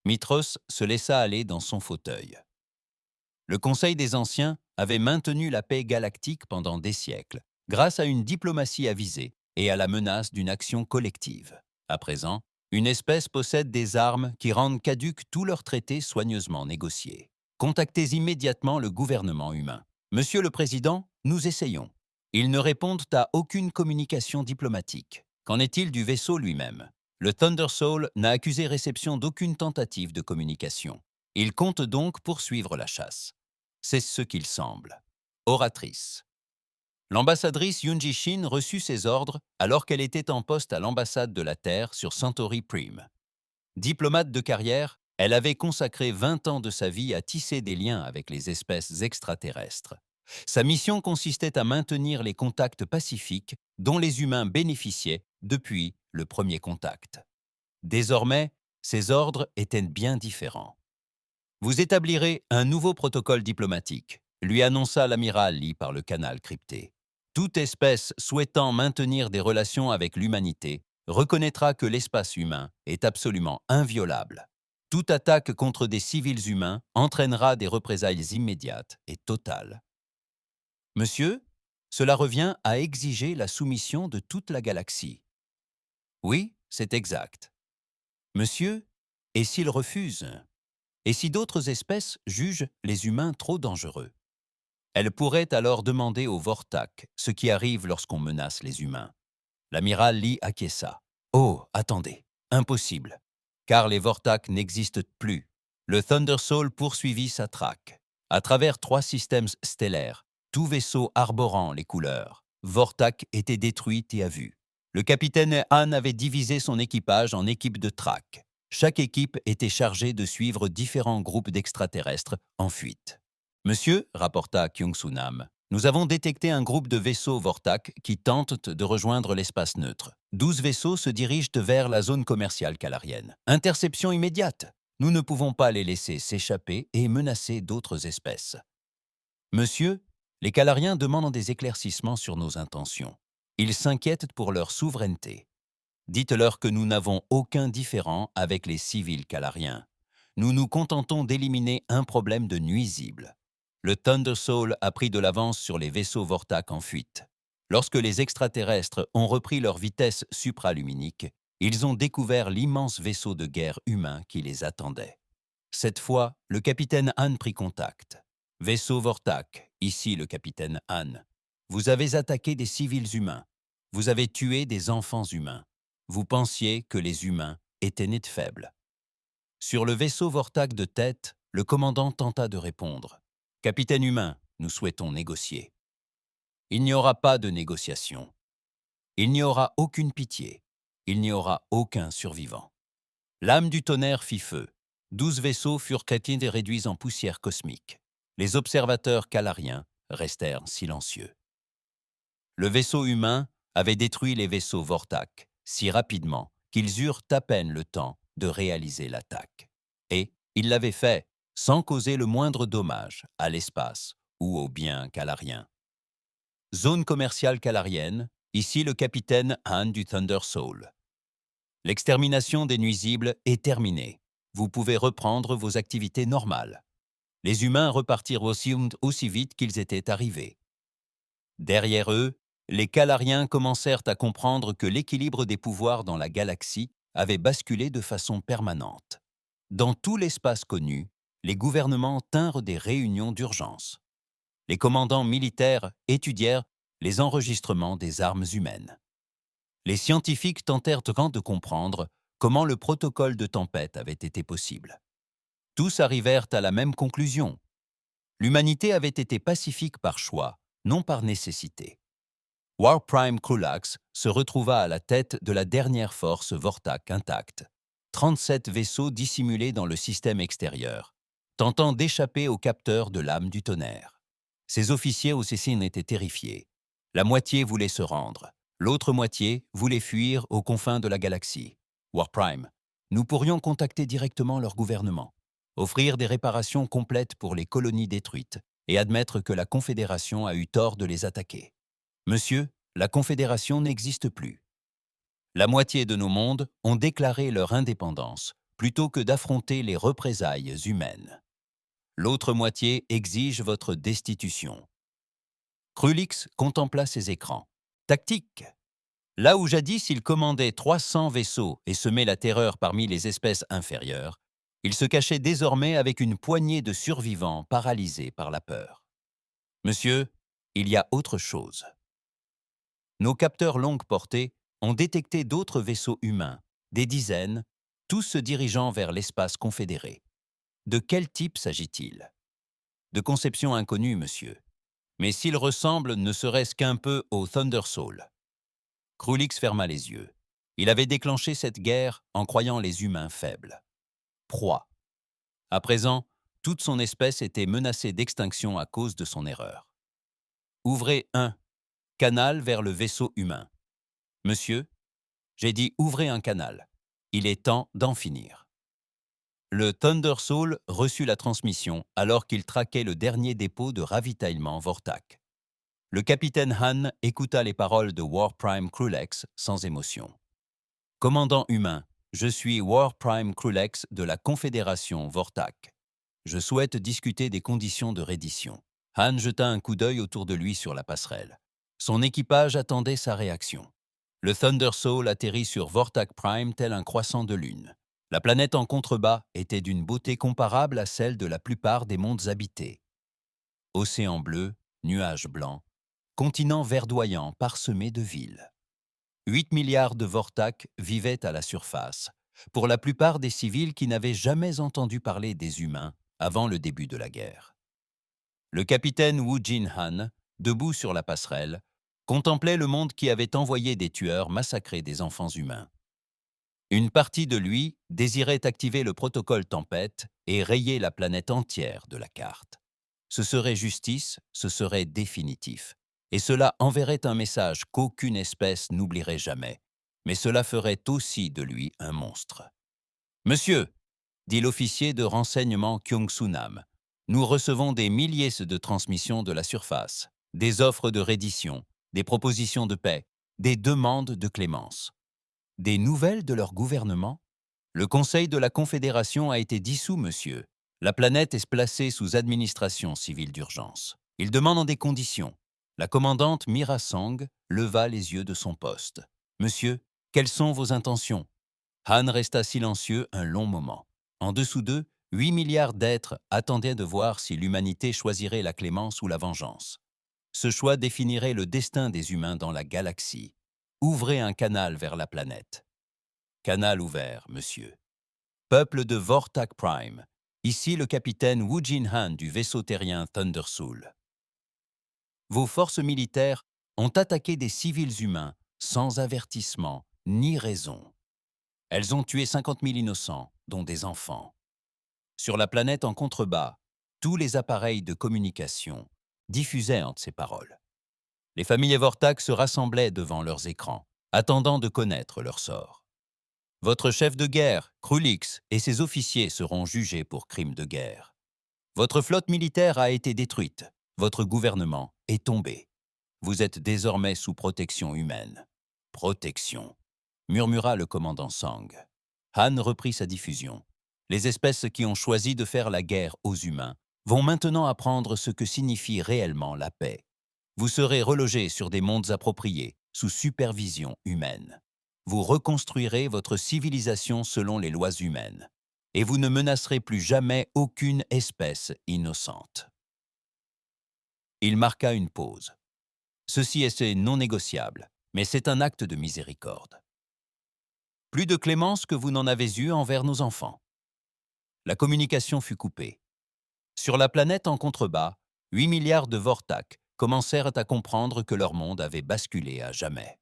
A: Mitros se laissa aller dans son fauteuil. Le Conseil des Anciens avait maintenu la paix galactique pendant des siècles, grâce à une diplomatie avisée et à la menace d'une action collective. À présent, une espèce possède des armes qui rendent caducs tous leurs traités soigneusement négociés. Contactez immédiatement le gouvernement humain. Monsieur le Président, nous essayons. Ils ne répondent à aucune communication diplomatique. Qu'en est-il du vaisseau lui-même ? Le Thunder Soul n'a accusé réception d'aucune tentative de communication. Il compte donc poursuivre la chasse. C'est ce qu'il semble. Oratrice. L'ambassadrice Yoon Ji-shin reçut ses ordres alors qu'elle était en poste à l'ambassade de la Terre sur Centauri Prime. Diplomate de carrière, elle avait consacré 20 ans de sa vie à tisser des liens avec les espèces extraterrestres. Sa mission consistait à maintenir les contacts pacifiques dont les humains bénéficiaient depuis le premier contact. Désormais, ses ordres étaient bien différents. Vous établirez un nouveau protocole diplomatique, lui annonça l'amiral Lee par le canal crypté. Toute espèce souhaitant maintenir des relations avec l'humanité reconnaîtra que l'espace humain est absolument inviolable. Toute attaque contre des civils humains entraînera des représailles immédiates et totales. Monsieur, cela revient à exiger la soumission de toute la galaxie. Oui, c'est exact. Monsieur, et s'ils refusent ? Et si d'autres espèces jugent les humains trop dangereux ? Elles pourraient alors demander au Vortac ce qui arrive lorsqu'on menace les humains. L'amiral Lee acquiesça. Oh, attendez, impossible, car les Vortac n'existent plus. Le Thunder Soul poursuivit sa traque. À travers 3 systèmes stellaires, tout vaisseau arborant les couleurs, Vortac était détruit et à vue. Le capitaine Han avait divisé son équipage en équipes de traque. Chaque équipe était chargée de suivre différents groupes d'extraterrestres en fuite. Monsieur, rapporta Kyung-Sunam, nous avons détecté un groupe de vaisseaux Vortac qui tentent de rejoindre l'espace neutre. 12 vaisseaux se dirigent vers la zone commerciale calarienne. Interception immédiate. Nous ne pouvons pas les laisser s'échapper et menacer d'autres espèces. Monsieur, les calariens demandent des éclaircissements sur nos intentions. Ils s'inquiètent pour leur souveraineté. Dites-leur que nous n'avons aucun différend avec les civils calariens. Nous nous contentons d'éliminer un problème de nuisible. Le Thunder Soul a pris de l'avance sur les vaisseaux Vortac en fuite. Lorsque les extraterrestres ont repris leur vitesse supraluminique, ils ont découvert l'immense vaisseau de guerre humain qui les attendait. Cette fois, le capitaine Han prit contact. « Vaisseau Vortac, ici le capitaine Han. Vous avez attaqué des civils humains. Vous avez tué des enfants humains. Vous pensiez que les humains étaient nés de faibles. » Sur le vaisseau Vortac de tête, le commandant tenta de répondre. « Capitaine humain, nous souhaitons négocier. » Il n'y aura pas de négociation. Il n'y aura aucune pitié. Il n'y aura aucun survivant. L'âme du tonnerre fit feu. 12 vaisseaux furent crétés et réduits en poussière cosmique. Les observateurs calariens restèrent silencieux. Le vaisseau humain avait détruit les vaisseaux Vortac si rapidement qu'ils eurent à peine le temps de réaliser l'attaque. Et il l'avait fait sans causer le moindre dommage à l'espace ou aux biens calariens. Zone commerciale calarienne, Ici le capitaine Han du Thunder Soul. L'extermination des nuisibles est terminée. Vous pouvez reprendre vos activités normales. Les humains repartirent aussi vite qu'ils étaient arrivés. Derrière eux, les Calariens commencèrent à comprendre que l'équilibre des pouvoirs dans la galaxie avait basculé de façon permanente. Dans tout l'espace connu, les gouvernements tinrent des réunions d'urgence. Les commandants militaires étudièrent les enregistrements des armes humaines. Les scientifiques tentèrent de comprendre comment le protocole de tempête avait été possible. Tous arrivèrent à la même conclusion. L'humanité avait été pacifique par choix, non par nécessité. Warprime Krulax se retrouva à la tête de la dernière force Vortak intacte, 37 vaisseaux dissimulés dans le système extérieur, tentant d'échapper au capteur de l'âme du tonnerre. Ses officiers au Cécine étaient terrifiés. La moitié voulait se rendre, l'autre moitié voulait fuir aux confins de la galaxie. Warprime, nous pourrions contacter directement leur gouvernement, offrir des réparations complètes pour les colonies détruites et admettre que la Confédération a eu tort de les attaquer. Monsieur, la Confédération n'existe plus. La moitié de nos mondes ont déclaré leur indépendance plutôt que d'affronter les représailles humaines. L'autre moitié exige votre destitution. Krulix contempla ses écrans. Tactique. Là où jadis il commandait 300 vaisseaux et semait la terreur parmi les espèces inférieures, il se cachait désormais avec une poignée de survivants paralysés par la peur. Monsieur, il y a autre chose. Nos capteurs longue portée ont détecté d'autres vaisseaux humains, des dizaines, tous se dirigeant vers l'espace confédéré. De quel type s'agit-il? De conception inconnue, monsieur. Mais s'ils ressemblent ne serait-ce qu'un peu au Thunder Soul. Krulix ferma les yeux. Il avait déclenché cette guerre en croyant les humains faibles. Proie. À présent, toute son espèce était menacée d'extinction à cause de son erreur. Ouvrez un canal vers le vaisseau humain. Monsieur, j'ai dit ouvrez un canal. Il est temps d'en finir. Le Thunder Soul reçut la transmission alors qu'il traquait le dernier dépôt de ravitaillement Vortak. Le capitaine Han écouta les paroles de Warprime Krulax sans émotion. Commandant humain, je suis Warprime Krulax de la Confédération Vortak. Je souhaite discuter des conditions de reddition. Han jeta un coup d'œil autour de lui sur la passerelle. Son équipage attendait sa réaction. Le Thunder Soul atterrit sur Vortak Prime tel un croissant de lune. La planète en contrebas était d'une beauté comparable à celle de la plupart des mondes habités. Océan bleu, nuages blancs, continent verdoyant parsemé de villes. 8 milliards de Vortak vivaient à la surface, pour la plupart des civils qui n'avaient jamais entendu parler des humains avant le début de la guerre. Le capitaine Wu Jin Han, debout sur la passerelle, contemplait le monde qui avait envoyé des tueurs massacrer des enfants humains. Une partie de lui désirait activer le protocole Tempête et rayer la planète entière de la carte. Ce serait justice, ce serait définitif. Et cela enverrait un message qu'aucune espèce n'oublierait jamais. Mais cela ferait aussi de lui un monstre. « Monsieur, dit l'officier de renseignement Kyung-Sunam, nous recevons des milliers de transmissions de la surface, des offres de reddition, des propositions de paix, des demandes de clémence. Des nouvelles de leur gouvernement? Le Conseil de la Confédération a été dissous, monsieur. La planète est placée sous administration civile d'urgence. Ils demandent des conditions. La commandante Mira Sang leva les yeux de son poste. « Monsieur, quelles sont vos intentions ?» Han resta silencieux un long moment. En dessous d'eux, 8 milliards d'êtres attendaient de voir si l'humanité choisirait la clémence ou la vengeance. Ce choix définirait le destin des humains dans la galaxie. Ouvrez un canal vers la planète. Canal ouvert, monsieur. Peuple de Vortak Prime, ici le capitaine Wu Jin Han du vaisseau terrien Thunder Soul. Vos forces militaires ont attaqué des civils humains sans avertissement ni raison. Elles ont tué 50 000 innocents, dont des enfants. Sur la planète en contrebas, tous les appareils de communication diffusaient entre ces paroles. Les familles Vortak se rassemblaient devant leurs écrans, attendant de connaître leur sort. Votre chef de guerre, Krulix, et ses officiers seront jugés pour crimes de guerre. Votre flotte militaire a été détruite. Votre gouvernement est tombé. Vous êtes désormais sous protection humaine. Protection, murmura le commandant Sang. Han reprit sa diffusion. Les espèces qui ont choisi de faire la guerre aux humains vont maintenant apprendre ce que signifie réellement la paix. Vous serez relogés sur des mondes appropriés, sous supervision humaine. Vous reconstruirez votre civilisation selon les lois humaines. Et vous ne menacerez plus jamais aucune espèce innocente. Il marqua une pause. Ceci est non négociable, mais c'est un acte de miséricorde. Plus de clémence que vous n'en avez eu envers nos enfants. La communication fut coupée. Sur la planète en contrebas, 8 milliards de Vortak commencèrent à comprendre que leur monde avait basculé à jamais.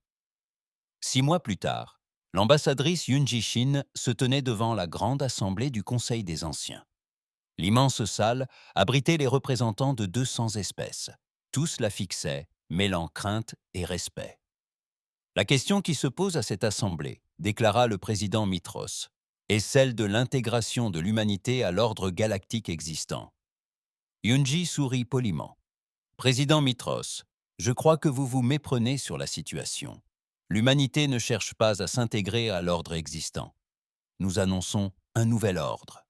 A: 6 mois plus tard, l'ambassadrice Yoon Ji-shin se tenait devant la grande assemblée du Conseil des Anciens. L'immense salle abritait les représentants de 200 espèces. Tous la fixaient, mêlant crainte et respect. La question qui se pose à cette assemblée, déclara le président Mitros, est celle de l'intégration de l'humanité à l'ordre galactique existant. Yoon-ji sourit poliment. Président Mitros, je crois que vous vous méprenez sur la situation. L'humanité ne cherche pas à s'intégrer à l'ordre existant. Nous annonçons un nouvel ordre.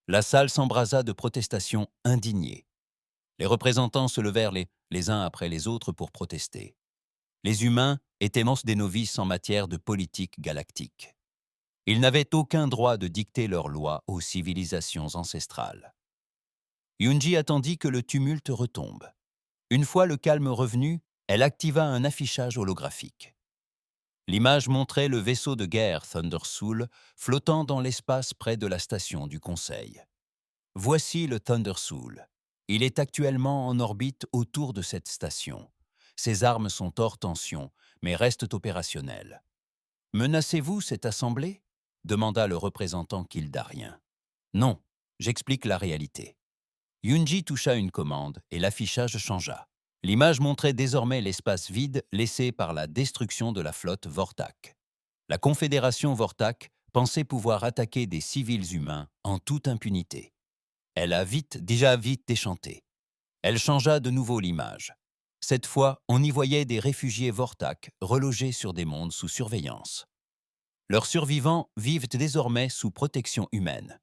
A: La salle s'embrasa de protestations indignées. Les représentants se levèrent les uns après les autres pour protester. Les humains étaient des novices en matière de politique galactique. Ils n'avaient aucun droit de dicter leurs lois aux civilisations ancestrales. Yoon-ji attendit que le tumulte retombe. Une fois le calme revenu, elle activa un affichage holographique. L'image montrait le vaisseau de guerre Thunder Soul flottant dans l'espace près de la station du Conseil. Voici le Thunder Soul. Il est actuellement en orbite autour de cette station. Ses armes sont hors tension, mais restent opérationnelles. « Menacez-vous cette assemblée » demanda le représentant kildarien. « Non, j'explique la réalité. » Yoon-ji toucha une commande et l'affichage changea. L'image montrait désormais l'espace vide laissé par la destruction de la flotte Vortak. La Confédération Vortak pensait pouvoir attaquer des civils humains en toute impunité. Elle a déjà vite déchanté. Elle changea de nouveau l'image. Cette fois, on y voyait des réfugiés Vortak relogés sur des mondes sous surveillance. Leurs survivants vivent désormais sous protection humaine.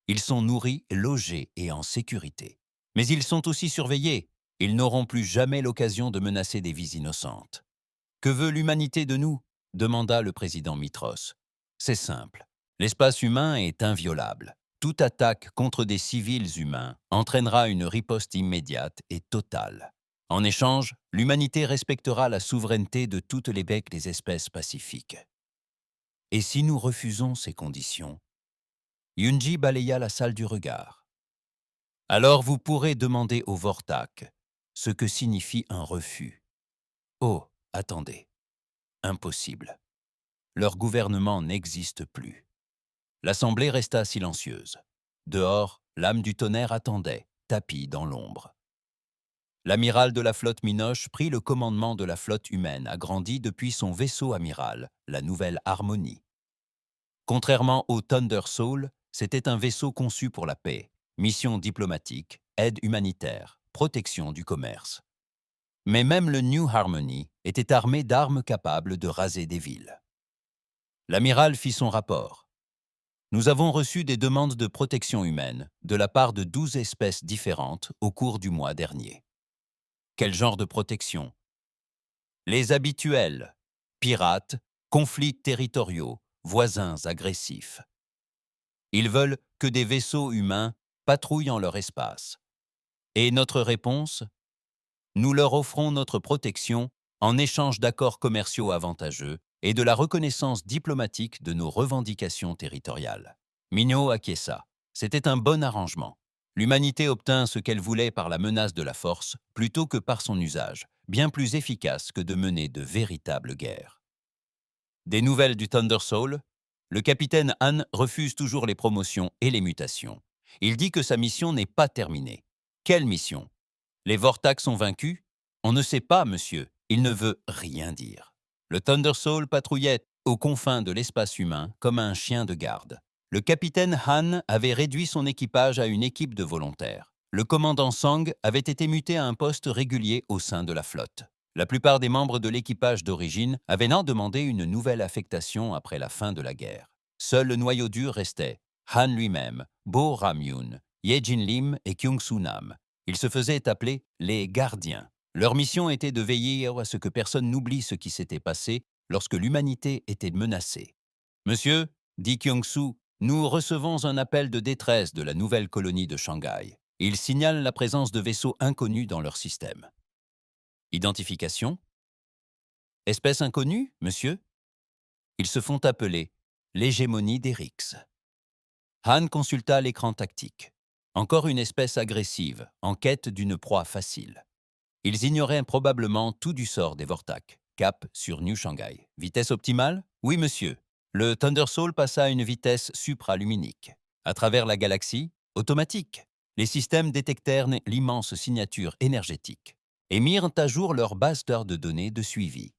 A: Ils sont nourris, logés et en sécurité. Mais ils sont aussi surveillés. Ils n'auront plus jamais l'occasion de menacer des vies innocentes. « Que veut l'humanité de nous » demanda le président Mitros. « C'est simple. L'espace humain est inviolable. Toute attaque contre des civils humains entraînera une riposte immédiate et totale. En échange, l'humanité respectera la souveraineté de toutes les espèces pacifiques. Et si nous refusons ces conditions ?» Yoon-ji balaya la salle du regard. « Alors vous pourrez demander au Vortak ce que signifie un refus. » Oh, attendez. Impossible. Leur gouvernement n'existe plus. L'assemblée resta silencieuse. Dehors, l'âme du tonnerre attendait, tapie dans l'ombre. L'amiral de la flotte Minoche prit le commandement de la flotte humaine agrandie depuis son vaisseau amiral, la Nouvelle Harmonie. Contrairement au Thunder Soul, c'était un vaisseau conçu pour la paix, mission diplomatique, aide humanitaire, protection du commerce. Mais même le New Harmony était armé d'armes capables de raser des villes. L'amiral fit son rapport. Nous avons reçu des demandes de protection humaine de la part de 12 espèces différentes au cours du mois dernier. Quel genre de protection? Les habituels, pirates, conflits territoriaux, voisins agressifs. Ils veulent que des vaisseaux humains patrouillent en leur espace. Et notre réponse? Nous leur offrons notre protection en échange d'accords commerciaux avantageux et de la reconnaissance diplomatique de nos revendications territoriales. Minho acquiesça. C'était un bon arrangement. L'humanité obtint ce qu'elle voulait par la menace de la force plutôt que par son usage, bien plus efficace que de mener de véritables guerres. Des nouvelles du Thunder Soul? Le capitaine Han refuse toujours les promotions et les mutations. Il dit que sa mission n'est pas terminée. Quelle mission? Les Vortak sont vaincus? On ne sait pas, monsieur. Il ne veut rien dire. Le Thunder Soul patrouillait aux confins de l'espace humain comme un chien de garde. Le capitaine Han avait réduit son équipage à une équipe de volontaires. Le commandant Sang avait été muté à un poste régulier au sein de la flotte. La plupart des membres de l'équipage d'origine avaient demandé une nouvelle affectation après la fin de la guerre. Seul le noyau dur restait, Han lui-même, Bo Ramyun, Ye-jin Lim et Kyung-soo Nam. Ils se faisaient appeler les gardiens. Leur mission était de veiller à ce que personne n'oublie ce qui s'était passé lorsque l'humanité était menacée. « Monsieur, dit Kyung-soo, nous recevons un appel de détresse de la nouvelle colonie de Shanghai. Ils signalent la présence de vaisseaux inconnus dans leur système. » Identification. Espèce inconnue, monsieur? Ils se font appeler l'hégémonie des Rix. Han consulta l'écran tactique. Encore une espèce agressive, en quête d'une proie facile. Ils ignoraient probablement tout du sort des Vortak. Cap sur New Shanghai. Vitesse optimale? Oui, monsieur. Le Thunder Soul passa à une vitesse supraluminique. À travers la galaxie, automatique. Les systèmes détectèrent l'immense signature énergétique et mirent à jour leur base de données de suivi.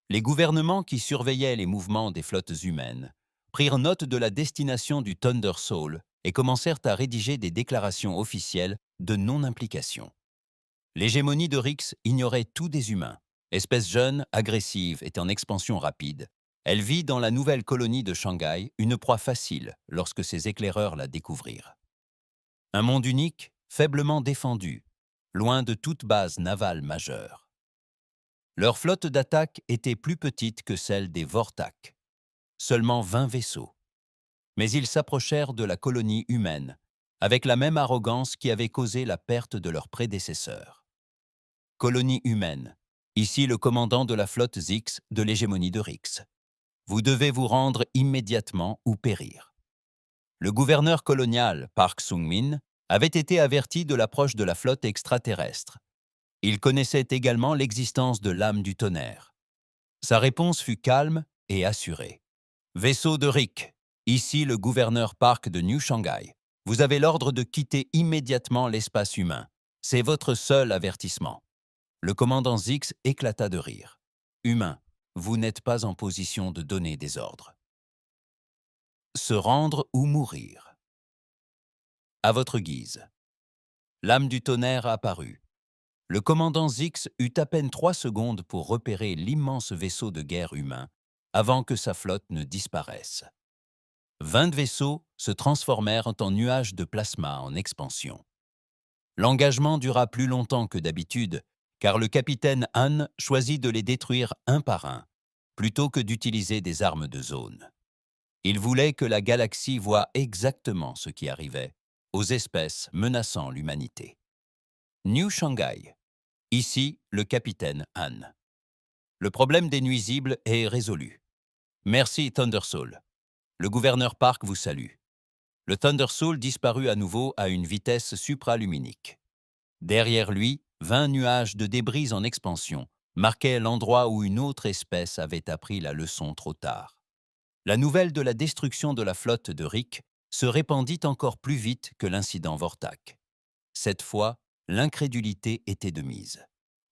A: Les gouvernements qui surveillaient les mouvements des flottes humaines prirent note de la destination du Thunder Soul et commencèrent à rédiger des déclarations officielles de non-implication. L'hégémonie de Rix ignorait tout des humains. Espèce jeune, agressive et en expansion rapide, elle vit dans la nouvelle colonie de Shanghai une proie facile lorsque ses éclaireurs la découvrirent. Un monde unique, faiblement défendu, loin de toute base navale majeure. Leur flotte d'attaque était plus petite que celle des Vortak, seulement 20 vaisseaux. Mais ils s'approchèrent de la colonie humaine, avec la même arrogance qui avait causé la perte de leurs prédécesseurs. Colonie humaine, ici le commandant de la flotte Zix de l'hégémonie de Rix. Vous devez vous rendre immédiatement ou périr. Le gouverneur colonial, Park Sung-min, avait été averti de l'approche de la flotte extraterrestre. Il connaissait également l'existence de l'âme du tonnerre. Sa réponse fut calme et assurée. Vaisseau de Rick, ici le gouverneur Park de New Shanghai. Vous avez l'ordre de quitter immédiatement l'espace humain. C'est votre seul avertissement. Le commandant Zix éclata de rire. Humain, vous n'êtes pas en position de donner des ordres. Se rendre ou mourir. À votre guise. L'âme du tonnerre apparut. Le commandant Zix eut à peine 3 secondes pour repérer l'immense vaisseau de guerre humain avant que sa flotte ne disparaisse. 20 vaisseaux se transformèrent en nuages de plasma en expansion. L'engagement dura plus longtemps que d'habitude, car le capitaine Han choisit de les détruire un par un, plutôt que d'utiliser des armes de zone. Il voulait que la galaxie voie exactement ce qui arrivait aux espèces menaçant l'humanité. New Shanghai. Ici, le capitaine Han. Le problème des nuisibles est résolu. Merci, Thunder Soul. Le gouverneur Park vous salue. Le Thunder Soul disparut à nouveau à une vitesse supraluminique. Derrière lui, 20 nuages de débris en expansion marquaient l'endroit où une autre espèce avait appris la leçon trop tard. La nouvelle de la destruction de la flotte de Rick se répandit encore plus vite que l'incident Vortak. Cette fois, l'incrédulité était de mise.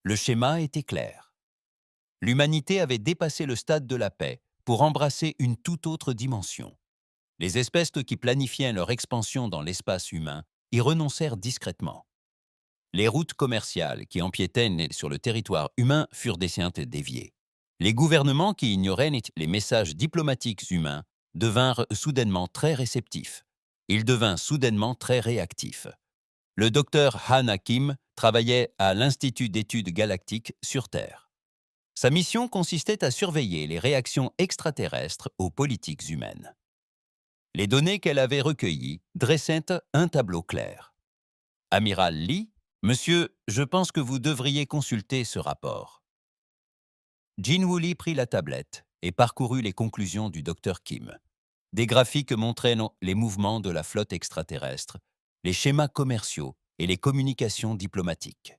A: Le schéma était clair. L'humanité avait dépassé le stade de la paix pour embrasser une toute autre dimension. Les espèces qui planifiaient leur expansion dans l'espace humain y renoncèrent discrètement. Les routes commerciales qui empiétaient sur le territoire humain furent déviées. Les gouvernements qui ignoraient les messages diplomatiques humains devinrent soudainement très réceptifs. Ils devinrent soudainement très réactifs. Le docteur Han Hakim travaillait à l'Institut d'études galactiques sur Terre. Sa mission consistait à surveiller les réactions extraterrestres aux politiques humaines. Les données qu'elle avait recueillies dressaient un tableau clair. Amiral Lee, monsieur, je pense que vous devriez consulter ce rapport. Jin Woolley prit la tablette et parcourut les conclusions du docteur Kim. Des graphiques montraient les mouvements de la flotte extraterrestre, les schémas commerciaux et les communications diplomatiques.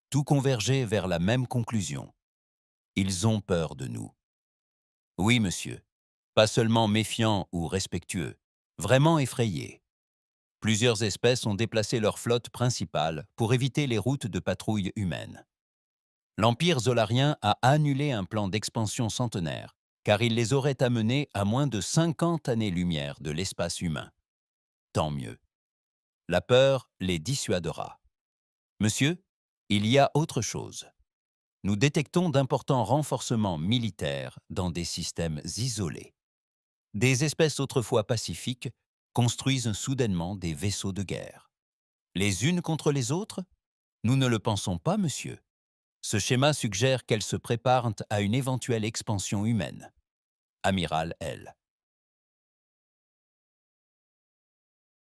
A: Tout convergeait vers la même conclusion. Ils ont peur de nous. Oui, monsieur. Pas seulement méfiants ou respectueux, vraiment effrayés. Plusieurs espèces ont déplacé leur flotte principale pour éviter les routes de patrouille humaines. L'Empire zolarien a annulé un plan d'expansion centenaire, car il les aurait amenés à moins de 50 années-lumière de l'espace humain. Tant mieux. La peur les dissuadera. Monsieur, il y a autre chose. nous détectons d'importants renforcements militaires dans des systèmes isolés. Des espèces autrefois pacifiques construisent soudainement des vaisseaux de guerre. Les unes contre les autres? Nous ne le pensons pas, monsieur. Ce schéma suggère qu'elles se préparent à une éventuelle expansion humaine. Amiral L.